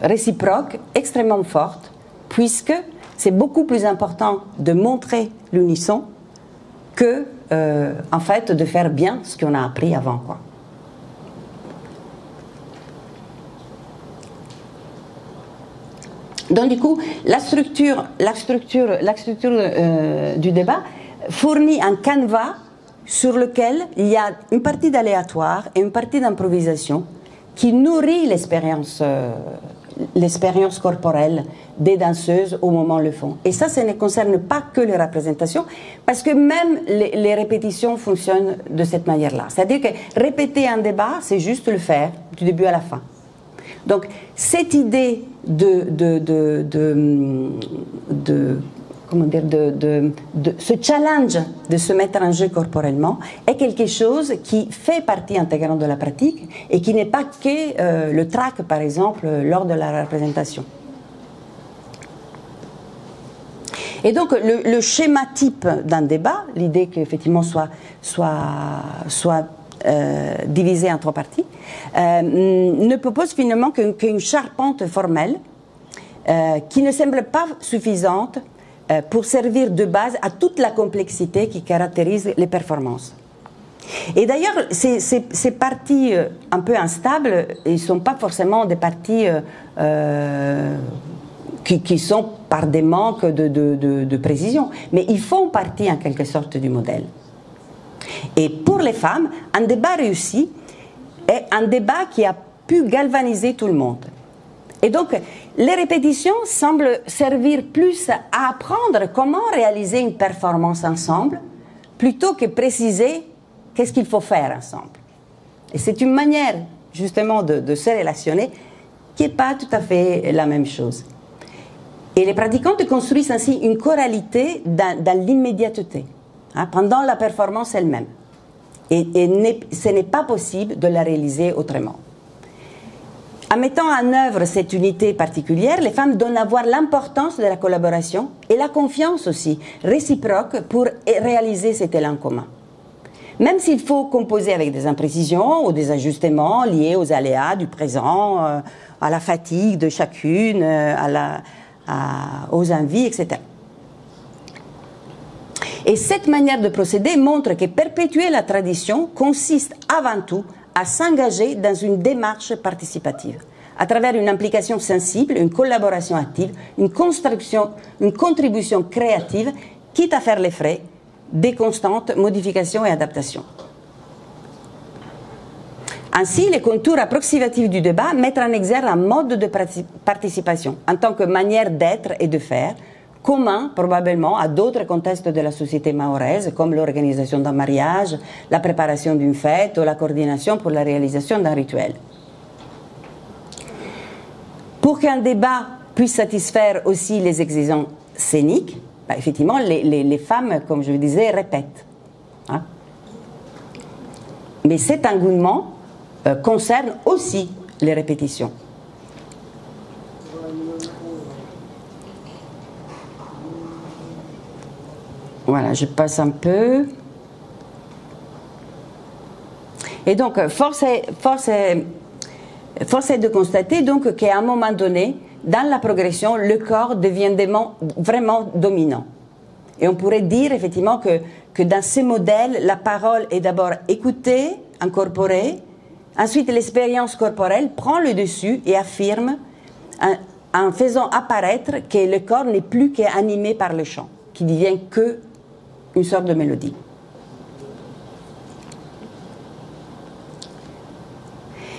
réciproque extrêmement forte, puisque c'est beaucoup plus important de montrer l'unisson que, en fait, de faire bien ce qu'on a appris avant, quoi. Donc du coup, la structure du débat fournit un canevas sur lequel il y a une partie d'aléatoire et une partie d'improvisation qui nourrit l'expérience corporelle des danseuses au moment où le font. Et ça ne concerne pas que les représentations, parce que même les répétitions fonctionnent de cette manière-là. C'est-à-dire que répéter un débat, c'est juste le faire du début à la fin. Donc, cette idée ce challenge de se mettre en jeu corporellement est quelque chose qui fait partie intégrante de la pratique et qui n'est pas que le trac, par exemple, lors de la représentation. Et donc, le schéma type d'un débat, l'idée qu'effectivement soit divisé en trois parties, ne propose finalement qu'une charpente formelle qui ne semble pas suffisante pour servir de base à toute la complexité qui caractérise les performances. Et d'ailleurs, ces parties un peu instables, ils ne sont pas forcément des parties qui sont par des manques de précision, mais ils font partie en quelque sorte du modèle. Et pour les femmes, un débat réussi est un débat qui a pu galvaniser tout le monde. Et donc, les répétitions semblent servir plus à apprendre comment réaliser une performance ensemble, plutôt que préciser qu'est-ce qu'il faut faire ensemble. Et c'est une manière, justement, de se relationner qui n'est pas tout à fait la même chose. Et les pratiquantes construisent ainsi une choralité dans l'immédiateté, pendant la performance elle-même. Et ce n'est pas possible de la réaliser autrement. En mettant en œuvre cette unité particulière, les femmes donnent à voir l'importance de la collaboration et la confiance aussi réciproque pour réaliser cet élan commun. Même s'il faut composer avec des imprécisions ou des ajustements liés aux aléas du présent, à la fatigue de chacune, aux envies, etc. Et cette manière de procéder montre que perpétuer la tradition consiste avant tout à s'engager dans une démarche participative, à travers une implication sensible, une collaboration active, une contribution créative, quitte à faire les frais des constantes modifications et adaptations. Ainsi, les contours approximatifs du débat mettent en exergue un mode de participation en tant que manière d'être et de faire, commun probablement à d'autres contextes de la société mahoraise, comme l'organisation d'un mariage, la préparation d'une fête ou la coordination pour la réalisation d'un rituel. Pour qu'un débat puisse satisfaire aussi les exigences scéniques, effectivement, les femmes, comme je le disais, répètent. Mais cet engouement concerne aussi les répétitions. Voilà, je passe un peu. Et donc, force est de constater donc qu'à un moment donné, dans la progression, le corps devient vraiment dominant. Et on pourrait dire effectivement que dans ces modèles, la parole est d'abord écoutée, incorporée, ensuite l'expérience corporelle prend le dessus et affirme en faisant apparaître que le corps n'est plus qu'animé par le chant, qui devient que une sorte de mélodie.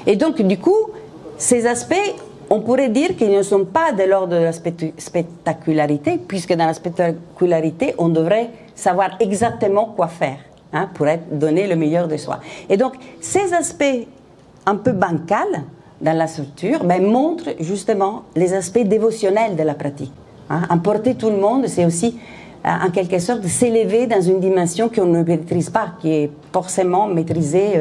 Et donc, du coup, ces aspects, on pourrait dire qu'ils ne sont pas de l'ordre de la spectacularité, puisque dans la spectacularité, on devrait savoir exactement quoi faire pour donner le meilleur de soi. Et donc, ces aspects un peu bancals dans la structure montrent justement les aspects dévotionnels de la pratique. Emporter tout le monde, c'est aussi en quelque sorte, s'élever dans une dimension qu'on ne maîtrise pas, qui est forcément maîtrisée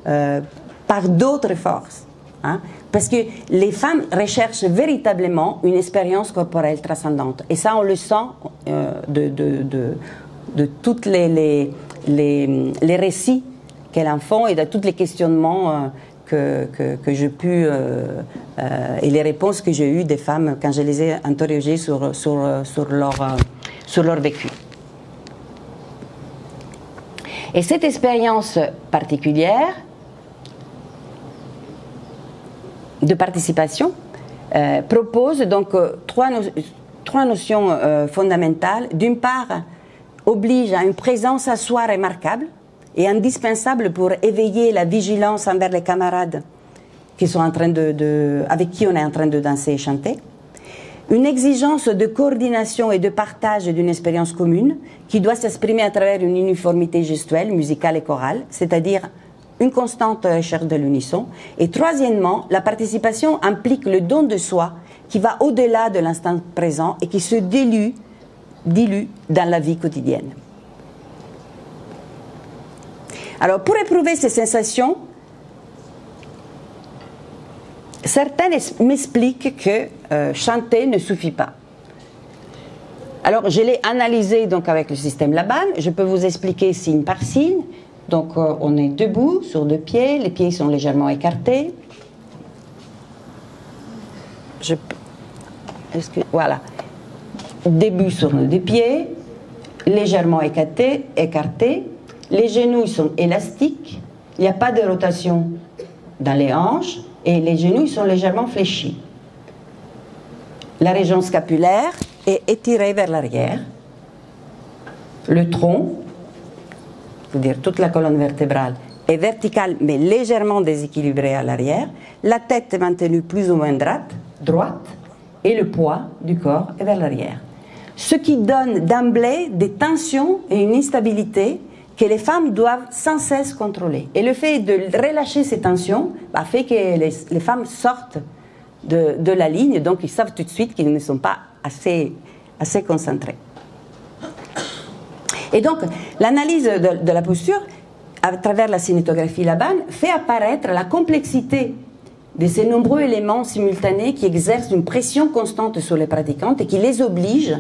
par d'autres forces. Hein, parce que les femmes recherchent véritablement une expérience corporelle transcendante. Et ça, on le sent de tous les récits qu'elles en font et de tous les questionnements que j'ai pu et les réponses que j'ai eues des femmes quand je les ai interrogées sur leur vécu. Et cette expérience particulière de participation propose donc trois notions fondamentales. D'une part, oblige à une présence à soi remarquable et indispensable pour éveiller la vigilance envers les camarades qui sont en train avec qui on est en train de danser et chanter. Une exigence de coordination et de partage d'une expérience commune qui doit s'exprimer à travers une uniformité gestuelle, musicale et chorale, c'est-à-dire une constante recherche de l'unisson. Et troisièmement, la participation implique le don de soi qui va au-delà de l'instant présent et qui se dilue dans la vie quotidienne. Alors, pour éprouver ces sensations, certains m'expliquent que chanter ne suffit pas. Alors, je l'ai analysé donc avec le système Laban. Je peux vous expliquer signe par signe. Donc, on est debout sur deux pieds. Les pieds sont légèrement écartés. Voilà. Debout sur nos deux pieds, légèrement écartés. Les genoux ils sont élastiques. Il n'y a pas de rotation dans les hanches. Et les genoux ils sont légèrement fléchis. La région scapulaire est étirée vers l'arrière. Le tronc, c'est-à-dire toute la colonne vertébrale, est verticale mais légèrement déséquilibrée à l'arrière. La tête est maintenue plus ou moins droite et le poids du corps est vers l'arrière. Ce qui donne d'emblée des tensions et une instabilité que les femmes doivent sans cesse contrôler. Et le fait de relâcher ces tensions fait que les femmes sortent de la ligne, donc ils savent tout de suite qu'ils ne sont pas assez concentrés. Et donc, l'analyse de la posture, à travers la cinétographie Laban, fait apparaître la complexité de ces nombreux éléments simultanés qui exercent une pression constante sur les pratiquantes et qui les obligent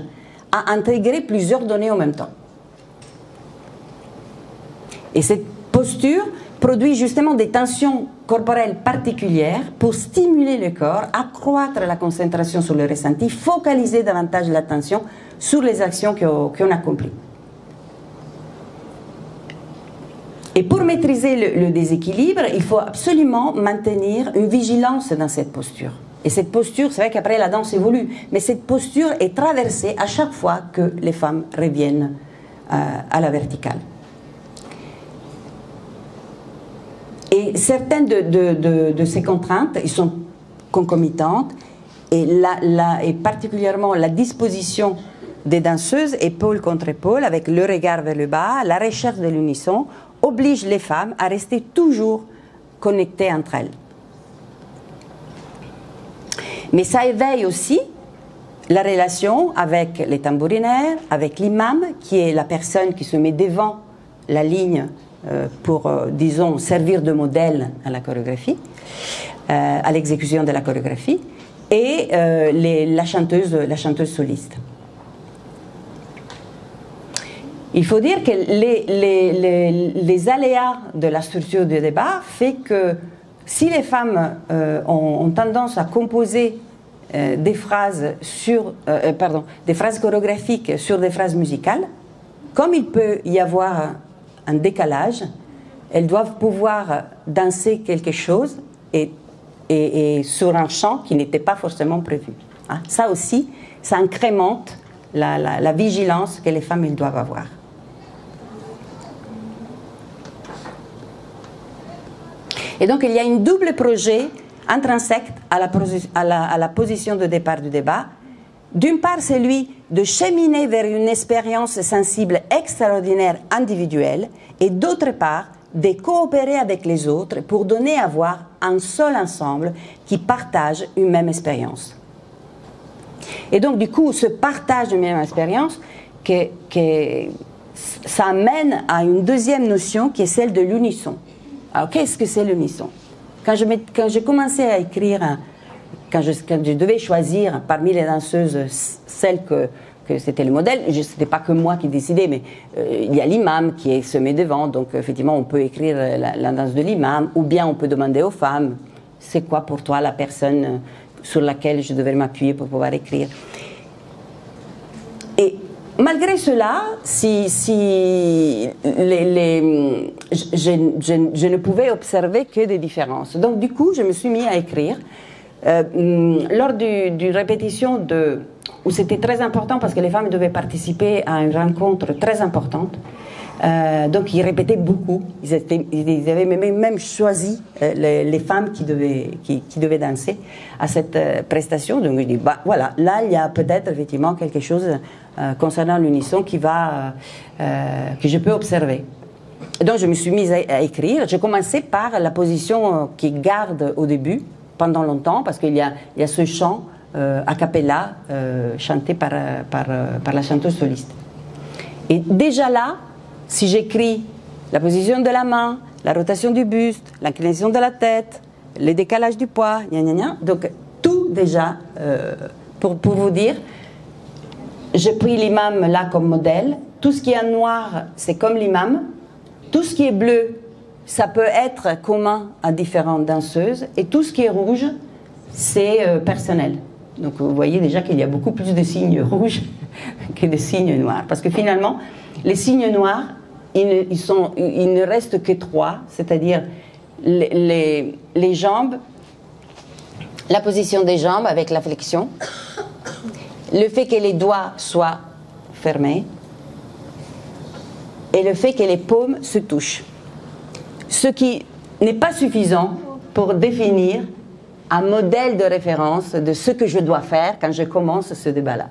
à intégrer plusieurs données en même temps. Et cette posture produit justement des tensions corporelles particulières pour stimuler le corps, accroître la concentration sur le ressenti, focaliser davantage l'attention sur les actions qu'on accomplit. Et pour maîtriser le déséquilibre, il faut absolument maintenir une vigilance dans cette posture. Et cette posture, c'est vrai qu'après la danse évolue, mais cette posture est traversée à chaque fois que les femmes reviennent à la verticale. Et certaines de ces contraintes, elles sont concomitantes, et particulièrement la disposition des danseuses, épaule contre épaule, avec le regard vers le bas, la recherche de l'unisson, oblige les femmes à rester toujours connectées entre elles. Mais ça éveille aussi la relation avec les tambourinaires, avec l'imam, qui est la personne qui se met devant la ligne pour, disons, servir de modèle à la chorégraphie, à l'exécution de la chorégraphie, et la chanteuse soliste. Il faut dire que les aléas de la structure du débat fait que si les femmes ont tendance à composer des phrases chorégraphiques sur des phrases musicales, comme il peut y avoir un décalage, elles doivent pouvoir danser quelque chose et sur un chant qui n'était pas forcément prévu. Hein? Ça aussi, ça incrémente la vigilance que les femmes ils doivent avoir. Et donc il y a un double projet intrinsèque à la position de départ du débat. D'une part, celui de cheminer vers une expérience sensible extraordinaire individuelle, et d'autre part, de coopérer avec les autres pour donner à voir un seul ensemble qui partage une même expérience. Et donc, du coup, ce partage d'une même expérience que ça amène à une deuxième notion qui est celle de l'unisson. Alors, qu'est-ce que c'est l'unisson? Quand j'ai commencé à écrire, quand je devais choisir parmi les danseuses celle que c'était le modèle, ce n'était pas que moi qui décidais, mais il y a l'imam qui se met devant, donc effectivement on peut écrire la danse de l'imam, ou bien on peut demander aux femmes, c'est quoi pour toi la personne sur laquelle je devrais m'appuyer pour pouvoir écrire. Et malgré cela, je ne pouvais observer que des différences. Donc du coup, je me suis mis à écrire. Lors d'une répétition où c'était très important parce que les femmes devaient participer à une rencontre très importante, donc ils répétaient beaucoup. Ils avaient même choisi les femmes qui devaient danser à cette prestation. Donc je dis, bah voilà, là il y a peut-être effectivement quelque chose concernant l'unisson que je peux observer. Donc je me suis mise à écrire. J'ai commencé par la position qui garde au début, pendant longtemps, parce qu'il y a ce chant a cappella chanté par la chanteuse soliste. Et déjà là, si j'écris la position de la main, la rotation du buste, l'inclinaison de la tête, le décalage du poids, donc tout déjà, pour vous dire, j'ai pris l'imam là comme modèle, tout ce qui est en noir, c'est comme l'imam, tout ce qui est bleu, ça peut être commun à différentes danseuses, et tout ce qui est rouge, c'est personnel. Donc vous voyez déjà qu'il y a beaucoup plus de signes rouges que de signes noirs. Parce que finalement, les signes noirs, il ne reste que 3, c'est-à-dire les jambes, la position des jambes avec la flexion, le fait que les doigts soient fermés, et le fait que les paumes se touchent. Ce qui n'est pas suffisant pour définir un modèle de référence de ce que je dois faire quand je commence ce débat-là.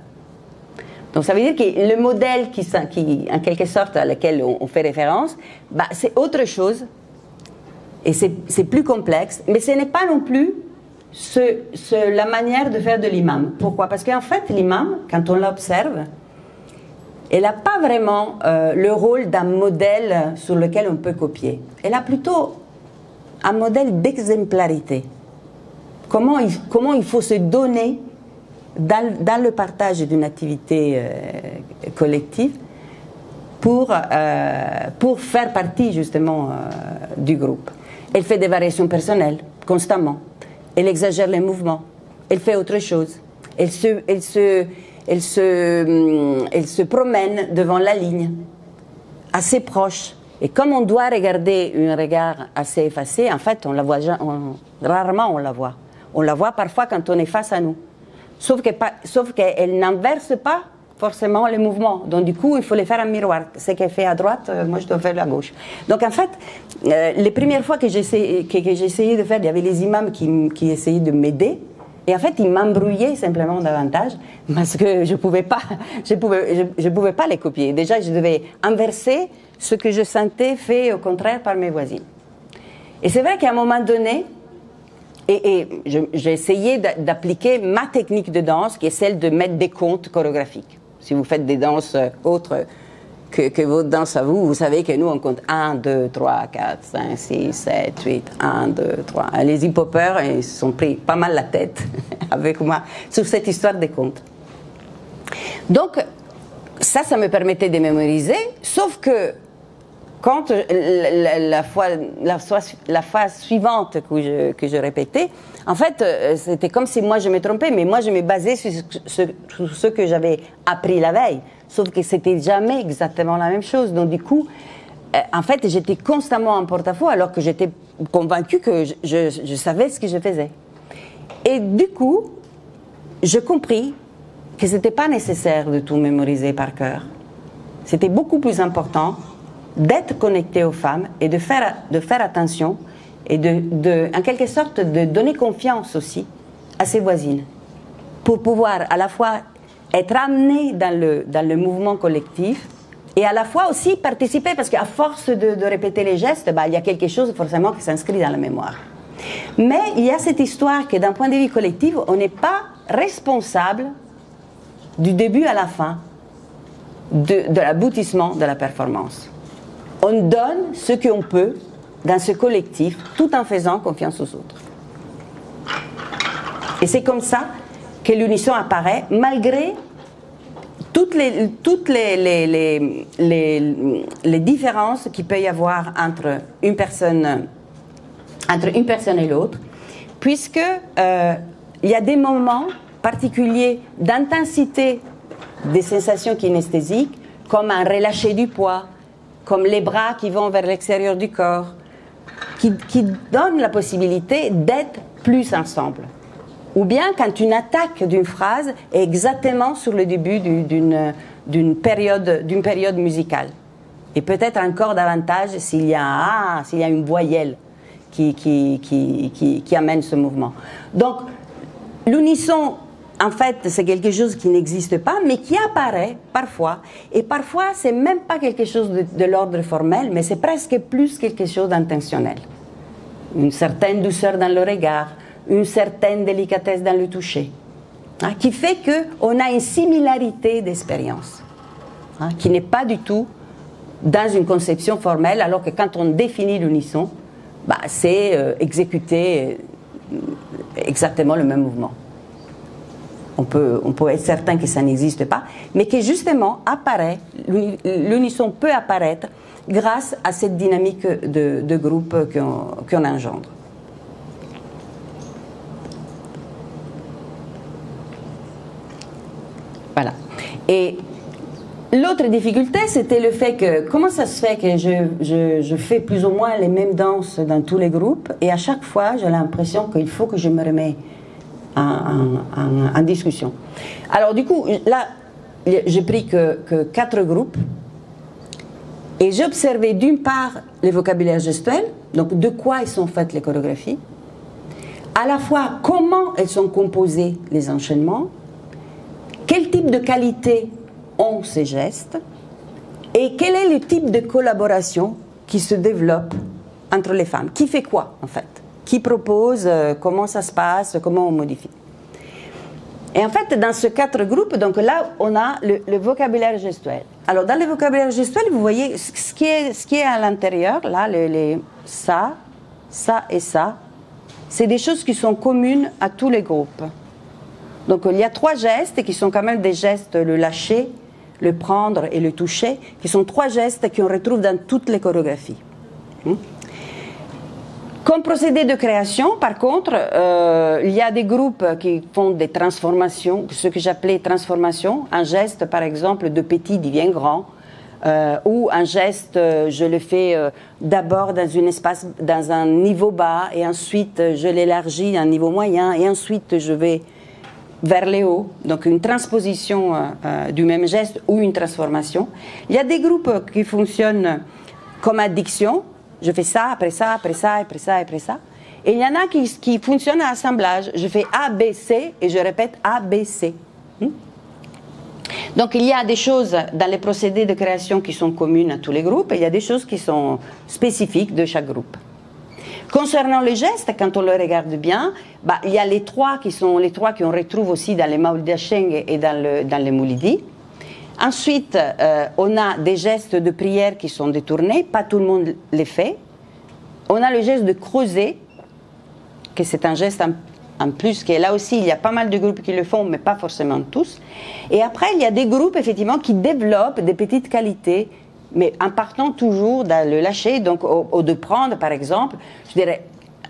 Donc ça veut dire que le modèle qui en quelque sorte à lequel on fait référence, bah, c'est autre chose, et c'est plus complexe, mais ce n'est pas non plus la manière de faire de l'imam. Pourquoi? Parce qu'en fait, l'imam, quand on l'observe, elle n'a pas vraiment le rôle d'un modèle sur lequel on peut copier. Elle a plutôt un modèle d'exemplarité. Comment il faut se donner dans le partage d'une activité collective pour faire partie justement du groupe. Elle fait des variations personnelles constamment. Elle exagère les mouvements. Elle fait autre chose. Elle se promène devant la ligne, assez proche. Et comme on doit regarder un regard assez effacé, en fait, rarement on la voit. On la voit parfois quand on est face à nous. Sauf qu'elle n'inverse pas forcément les mouvements. Donc du coup, il faut les faire en miroir. Ce qu'elle fait à droite, moi je dois faire à gauche. Donc en fait, les premières fois que j'essayais de faire, il y avait les imams qui essayaient de m'aider. Et en fait, ils m'embrouillaient simplement davantage parce que je pouvais pas les copier. Déjà, je devais inverser ce que je sentais fait au contraire par mes voisines. Et c'est vrai qu'à un moment donné, j'ai essayé d'appliquer ma technique de danse, qui est celle de mettre des comptes chorégraphiques. Si vous faites des danses autres que votre danse à vous, vous savez que nous, on compte 1, 2, 3, 4, 5, 6, 7, 8, 1, 2, 3. Les hip-hoppers, ils se sont pris pas mal la tête avec moi sur cette histoire des comptes. Donc, ça me permettait de mémoriser, sauf que quand la phase suivante que je répétais, en fait, c'était comme si moi je me trompais, mais moi je me basais sur ce que j'avais appris la veille. Sauf que c'était jamais exactement la même chose. Donc du coup, en fait, j'étais constamment en porte-à-faux alors que j'étais convaincue que je savais ce que je faisais. Et du coup, je compris que ce n'était pas nécessaire de tout mémoriser par cœur. C'était beaucoup plus important d'être connecté aux femmes et de faire attention et en quelque sorte de donner confiance aussi à ses voisines pour pouvoir à la fois être amené dans le mouvement collectif et à la fois aussi participer, parce qu'à force de répéter les gestes, il y a quelque chose forcément qui s'inscrit dans la mémoire. Mais il y a cette histoire que d'un point de vue collectif, on n'est pas responsable du début à la fin de l'aboutissement de la performance. On donne ce qu'on peut dans ce collectif tout en faisant confiance aux autres. Et c'est comme ça que l'unisson apparaît malgré toutes les différences qu'il peut y avoir entre une personne et l'autre, puisque il y a des moments particuliers d'intensité des sensations kinesthésiques, comme un relâcher du poids, comme les bras qui vont vers l'extérieur du corps, qui donnent la possibilité d'être plus ensemble. Ou bien quand une attaque d'une phrase est exactement sur le début d'une période musicale. Et peut-être encore davantage s'il y a une voyelle qui amène ce mouvement. Donc, l'unisson, en fait, c'est quelque chose qui n'existe pas, mais qui apparaît parfois. Et parfois, c'est même pas quelque chose de l'ordre formel, mais c'est presque plus quelque chose d'intentionnel. Une certaine douceur dans le regard, une certaine délicatesse dans le toucher, hein, qui fait qu'on a une similarité d'expérience, hein, qui n'est pas du tout dans une conception formelle, alors que quand on définit l'unisson, c'est exécuter exactement le même mouvement. On peut être certain que ça n'existe pas, mais que justement l'unisson peut apparaître grâce à cette dynamique de groupe qu'on engendre. Voilà. Et l'autre difficulté, c'était le fait que, comment ça se fait que je fais plus ou moins les mêmes danses dans tous les groupes, et à chaque fois, j'ai l'impression qu'il faut que je me remette en discussion. Alors du coup, là, j'ai pris que 4 groupes, et j'ai observé d'une part les vocabulaires gestuels, donc de quoi ils sont faites les chorégraphies, à la fois comment elles sont composées les enchaînements, quel type de qualité ont ces gestes et quel est le type de collaboration qui se développe entre les femmes. Qui fait quoi en fait? Qui propose, comment ça se passe, comment on modifie. Et en fait, dans ces 4 groupes, donc là, on a le vocabulaire gestuel. Alors, dans le vocabulaire gestuel, vous voyez ce qui est à l'intérieur, là, ça et ça, c'est des choses qui sont communes à tous les groupes. Donc il y a 3 gestes qui sont quand même des gestes, le lâcher, le prendre et le toucher, qui sont 3 gestes qu'on retrouve dans toutes les chorégraphies. Comme procédé de création, par contre, il y a des groupes qui font des transformations, ce que j'appelais transformation. Un geste, par exemple, de petit devient grand, ou un geste, je le fais d'abord dans un niveau bas, et ensuite je l'élargis à un niveau moyen, et ensuite je vais vers le haut, donc une transposition du même geste ou une transformation. Il y a des groupes qui fonctionnent comme addiction, je fais ça, après ça, après ça, après ça, après ça. Et il y en a qui fonctionnent à assemblage, je fais A, B, C et je répète A, B, C. Donc il y a des choses dans les procédés de création qui sont communes à tous les groupes et il y a des choses qui sont spécifiques de chaque groupe. Concernant les gestes, quand on le regarde bien, il y a les trois qu'on retrouve aussi dans les Maoridasheng et dans les Moulidi. Ensuite, on a des gestes de prière qui sont détournés, pas tout le monde les fait. On a le geste de creuser, que c'est un geste en plus, que là aussi, il y a pas mal de groupes qui le font, mais pas forcément tous. Et après, il y a des groupes, effectivement, qui développent des petites qualités, mais en partant toujours dans le lâcher, donc au de prendre, par exemple. Je dirais,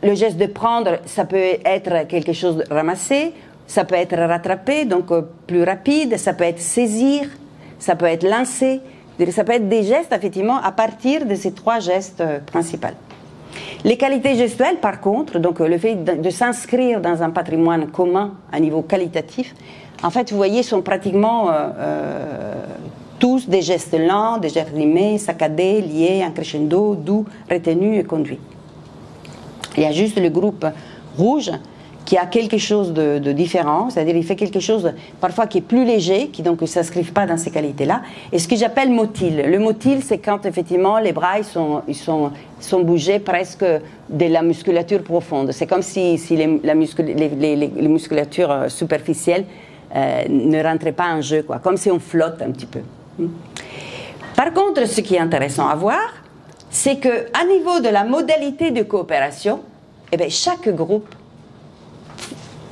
le geste de prendre, ça peut être quelque chose de ramassé, ça peut être rattrapé, donc plus rapide, ça peut être saisir, ça peut être lancer, ça peut être des gestes, effectivement, à partir de ces 3 gestes principaux. Les qualités gestuelles, par contre, donc le fait de s'inscrire dans un patrimoine commun à niveau qualitatif, en fait, vous voyez, sont pratiquement tous des gestes lents, des gestes rimés, saccadés, liés, en crescendo, doux, retenus et conduits. Il y a juste le groupe rouge qui a quelque chose de différent, c'est-à-dire il fait quelque chose parfois qui est plus léger, qui donc ne s'inscrivent pas dans ces qualités-là, et ce que j'appelle motile. Le motile, c'est quand effectivement les bras ils sont bougés presque de la musculature profonde. C'est comme si les musculatures superficielles ne rentraient pas en jeu, quoi, comme si on flotte un petit peu. Par contre, ce qui est intéressant à voir, c'est qu'à niveau de la modalité de coopération, eh bien, chaque groupe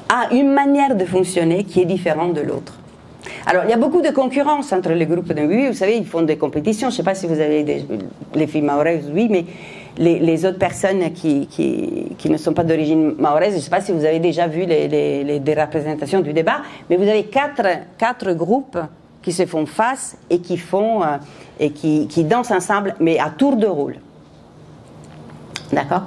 a une manière de fonctionner qui est différente de l'autre. Alors, il y a beaucoup de concurrence entre les groupes de MBWI. Vous savez, ils font des compétitions. Je ne sais pas si vous avez les filles maoraises, oui, mais les autres personnes qui ne sont pas d'origine maoraise, je ne sais pas si vous avez déjà vu des représentations du débat, mais vous avez quatre groupes qui se font face et qui dansent ensemble, mais à tour de rôle. D'accord?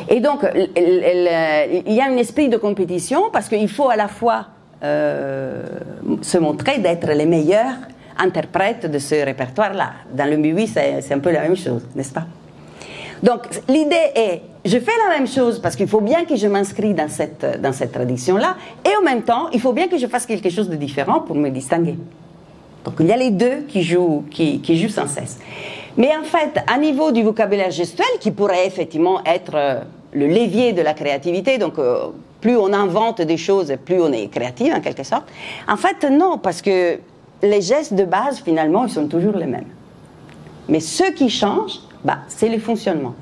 Et donc, il y a un esprit de compétition parce qu'il faut à la fois se montrer d'être les meilleurs interprètes de ce répertoire-là. Dans le MBWI, c'est un peu la même chose, n'est-ce pas? Donc, l'idée est, je fais la même chose parce qu'il faut bien que je m'inscris dans cette tradition-là, et en même temps, il faut bien que je fasse quelque chose de différent pour me distinguer. Donc, il y a les deux qui jouent sans cesse. Mais en fait, à niveau du vocabulaire gestuel, qui pourrait effectivement être le levier de la créativité, donc plus on invente des choses, plus on est créatif en quelque sorte, en fait non, parce que les gestes de base, finalement, ils sont toujours les mêmes. Mais ce qui change, c'est le fonctionnement.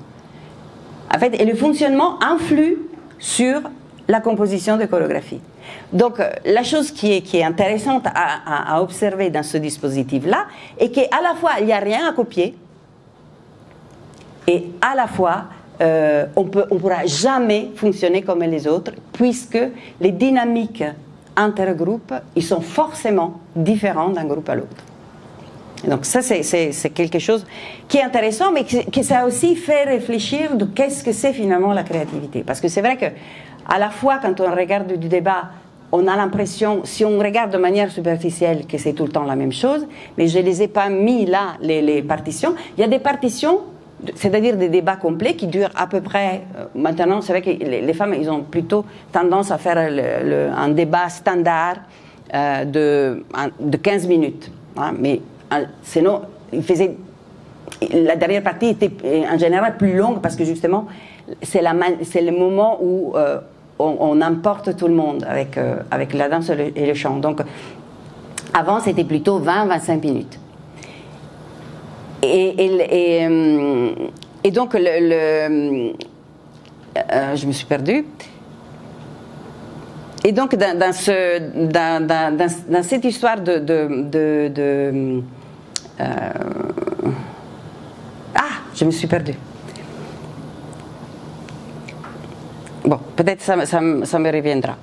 En fait, et le fonctionnement influe sur la composition de chorégraphie. Donc, la chose qui est intéressante à observer dans ce dispositif-là est qu'à la fois, il n'y a rien à copier, et à la fois, on ne pourra jamais fonctionner comme les autres, puisque les dynamiques intergroupes, ils sont forcément différents d'un groupe à l'autre. Donc ça, c'est quelque chose qui est intéressant, mais qui ça aussi fait réfléchir de qu'est-ce que c'est finalement la créativité. Parce que c'est vrai qu'à la fois, quand on regarde du débat, on a l'impression, si on regarde de manière superficielle, que c'est tout le temps la même chose, mais je ne les ai pas mis là, les partitions. Il y a des partitions, c'est-à-dire des débats complets qui durent à peu près, maintenant, c'est vrai que les femmes, ils ont plutôt tendance à faire un débat standard de 15 minutes. Hein, mais sinon, la dernière partie était en général plus longue parce que justement, c'est le moment où on emporte tout le monde avec la danse et le chant. Donc, avant, c'était plutôt 20-25 minutes. Et donc, je me suis perdue. Et donc, dans cette histoire je me suis perdue. Bon, peut-être ça me reviendra.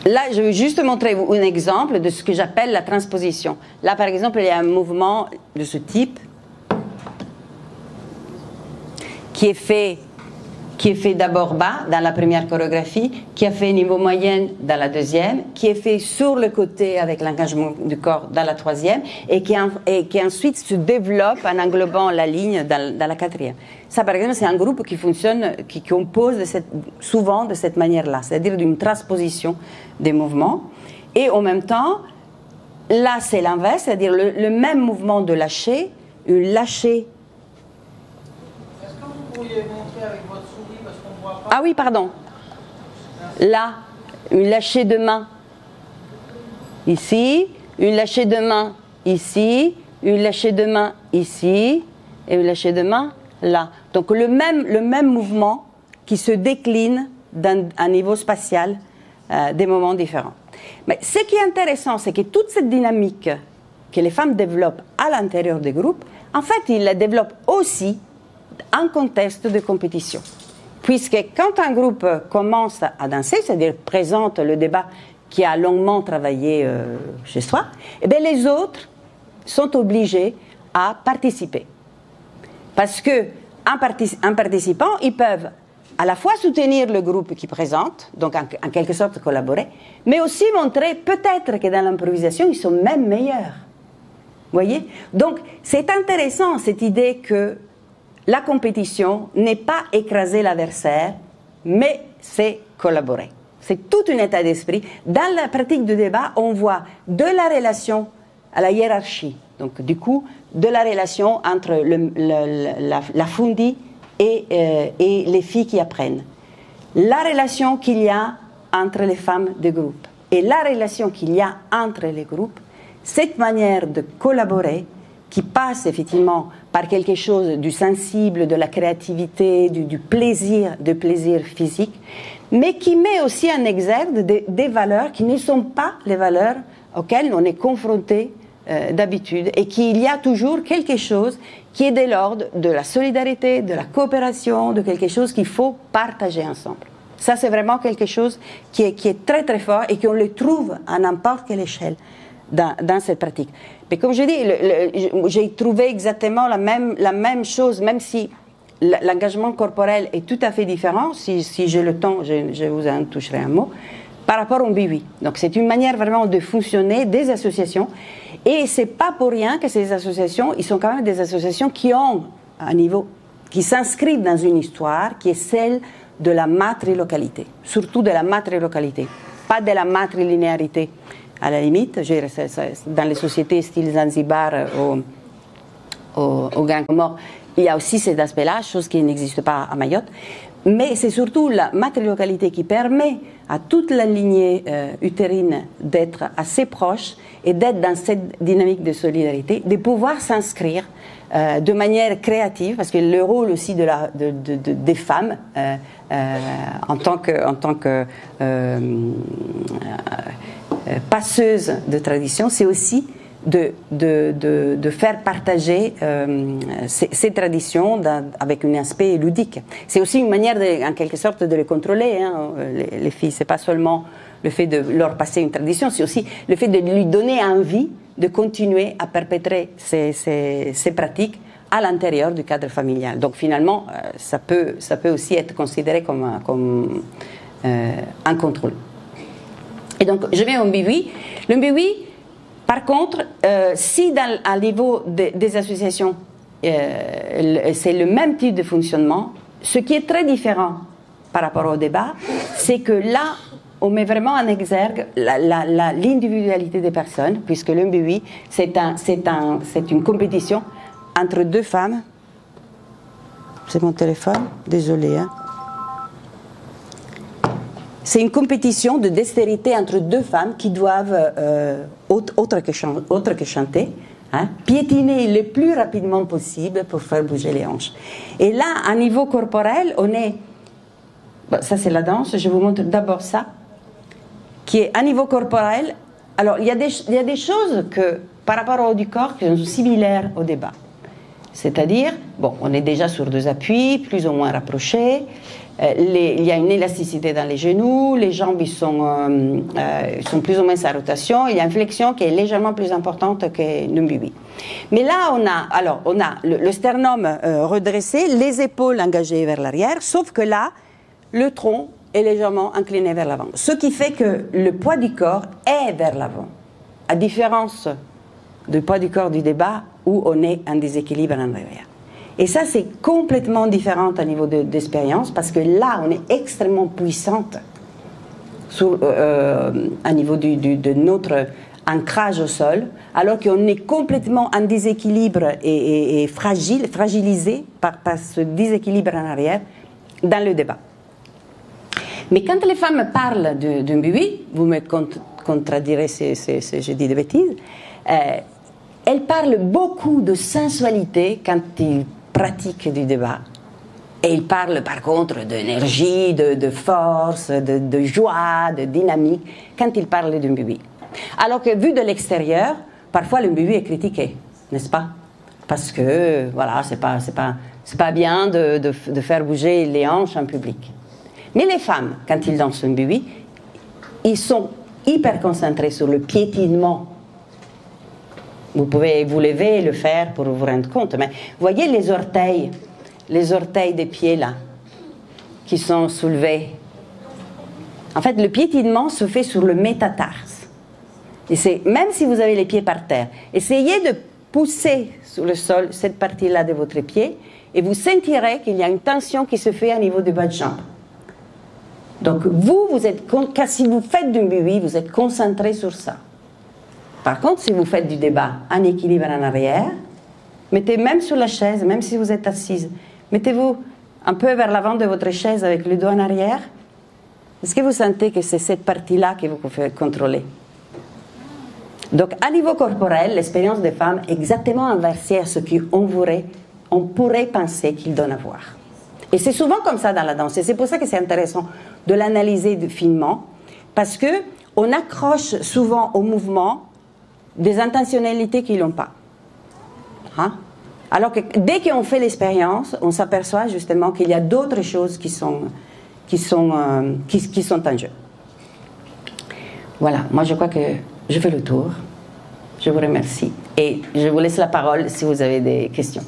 Là, je vais juste montrer un exemple de ce que j'appelle la transposition. Là, par exemple, il y a un mouvement de ce type qui est fait d'abord bas dans la première chorégraphie, qui est fait niveau moyen dans la deuxième, qui est fait sur le côté avec l'engagement du corps dans la troisième, et qui ensuite se développe en englobant la ligne dans la quatrième. Ça, par exemple, c'est un groupe qui fonctionne, qui compose souvent de cette manière-là, c'est-à-dire d'une transposition des mouvements. Et en même temps, là, c'est l'inverse, c'est-à-dire le même mouvement de lâcher, une lâcher. Est-ce que vous pourriez montrer avec votre souris, parce qu'on ne voit pas? Ah oui, pardon. Là, une lâcher de main ici, une lâcher de main ici, une lâcher de main ici, et une lâcher de main là. Donc le même mouvement qui se décline à niveau spatial des moments différents. Mais ce qui est intéressant, c'est que toute cette dynamique que les femmes développent à l'intérieur des groupes, en fait, ils la développent aussi en contexte de compétition. Puisque quand un groupe commence à danser, c'est-à-dire présente le débat qui a longuement travaillé chez soi, eh bien les autres sont obligés à participer. Parce que en participant, ils peuvent à la fois soutenir le groupe qui présente, donc en quelque sorte collaborer, mais aussi montrer peut-être que dans l'improvisation, ils sont même meilleurs. Vous voyez? Donc, c'est intéressant cette idée que la compétition n'est pas écraser l'adversaire, mais c'est collaborer. C'est tout un état d'esprit. Dans la pratique du débat, on voit de la relation à la hiérarchie. Donc, du coup, de la relation entre la Fundi et les filles qui apprennent. La relation qu'il y a entre les femmes de groupe. Et la relation qu'il y a entre les groupes, cette manière de collaborer qui passe effectivement par quelque chose du sensible, de la créativité, du plaisir physique, mais qui met aussi en exergue des valeurs qui ne sont pas les valeurs auxquelles on est confronté d'habitude, et qu'il y a toujours quelque chose qui est de l'ordre de la solidarité, de la coopération, de quelque chose qu'il faut partager ensemble. Ça, c'est vraiment quelque chose qui est très très fort et qu'on le trouve à n'importe quelle échelle dans cette pratique. Mais comme je dis, j'ai trouvé exactement la même chose, même si l'engagement corporel est tout à fait différent. Si j'ai le temps, je vous en toucherai un mot, par rapport au MBWI. Donc c'est une manière vraiment de fonctionner des associations. Et c'est pas pour rien que ces associations, ils sont quand même des associations qui ont un niveau, qui s'inscrivent dans une histoire qui est celle de la matrilocalité, surtout de la matrilocalité, pas de la matrilinéarité. À la limite, dans les sociétés style Zanzibar au Grand Comore, il y a aussi cet aspect-là, chose qui n'existe pas à Mayotte. Mais c'est surtout la matrilocalité qui permet à toute la lignée utérine d'être assez proche et d'être dans cette dynamique de solidarité, de pouvoir s'inscrire de manière créative, parce que le rôle aussi des femmes en tant que passeuses de tradition, c'est aussi de faire partager ces traditions avec un aspect ludique. C'est aussi une manière, en quelque sorte, de les contrôler, hein, les filles. C'est pas seulement le fait de leur passer une tradition, c'est aussi le fait de lui donner envie de continuer à perpétrer ces pratiques à l'intérieur du cadre familial. Donc finalement, ça peut aussi être considéré comme un contrôle. Et donc, je viens au MBWI. Le MBWI, par contre, si à niveau des associations, c'est le même type de fonctionnement, ce qui est très différent par rapport au débat, c'est que là, on met vraiment en exergue l'individualité des personnes, puisque le MBWI, c'est une compétition entre deux femmes. C'est mon téléphone, désolé, hein. C'est une compétition de dextérité entre deux femmes qui doivent, autre que chanter, hein, piétiner le plus rapidement possible pour faire bouger les hanches. Et là, à niveau corporel, on est... Bon, ça, c'est la danse. Je vous montre d'abord ça, qui est à niveau corporel. Alors, il y a des choses que, par rapport au haut du corps, qui sont similaires au débat. C'est-à-dire, bon, on est déjà sur deux appuis, plus ou moins rapprochés. Il y a une élasticité dans les genoux, les jambes sont plus ou moins sa rotation, il y a une flexion qui est légèrement plus importante que l'MBWI. Mais là, on a le sternum redressé, les épaules engagées vers l'arrière, sauf que là, le tronc est légèrement incliné vers l'avant. Ce qui fait que le poids du corps est vers l'avant, à différence du poids du corps du débat où on est en déséquilibre en arrière. Et ça, c'est complètement différent à niveau d'expérience, parce que là, on est extrêmement puissante à niveau de notre ancrage au sol, alors qu'on est complètement en déséquilibre et fragilisé par ce déséquilibre en arrière dans le débat. Mais quand les femmes parlent d'un MBWI, vous me contredirez si je dis des bêtises, elles parlent beaucoup de sensualité quand ils pratiquent du débat. Et ils parlent par contre d'énergie, de force, de joie, de dynamique, quand ils parlent d'un MBWI. Alors que vu de l'extérieur, parfois le MBWI est critiqué, n'est-ce pas? Parce que, voilà, c'est pas bien de faire bouger les hanches en public. Mais les femmes, quand ils dansent un MBWI, ils sont hyper concentrés sur le piétinement. Vous pouvez vous lever et le faire pour vous rendre compte. Mais voyez les orteils des pieds là, qui sont soulevés. En fait, le piétinement se fait sur le métatarse. Et c'est, même si vous avez les pieds par terre, essayez de pousser sur le sol cette partie-là de votre pied et vous sentirez qu'il y a une tension qui se fait au niveau du bas de jambe. Donc si vous faites du MBWI, vous êtes concentré sur ça. Par contre, si vous faites du débat en équilibre en arrière, mettez même sur la chaise, même si vous êtes assise, mettez-vous un peu vers l'avant de votre chaise avec le dos en arrière. Est-ce que vous sentez que c'est cette partie-là que vous pouvez contrôler? Donc, à niveau corporel, l'expérience des femmes est exactement inversée à ce qu'on pourrait penser qu'il donne à voir. Et c'est souvent comme ça dans la danse. Et c'est pour ça que c'est intéressant de l'analyser finement, parce qu'on accroche souvent au mouvement des intentionnalités qu'ils n'ont pas. Hein? Alors que dès qu'on fait l'expérience, on s'aperçoit justement qu'il y a d'autres choses qui sont en jeu. Voilà, moi je crois que je fais le tour. Je vous remercie. Et je vous laisse la parole si vous avez des questions.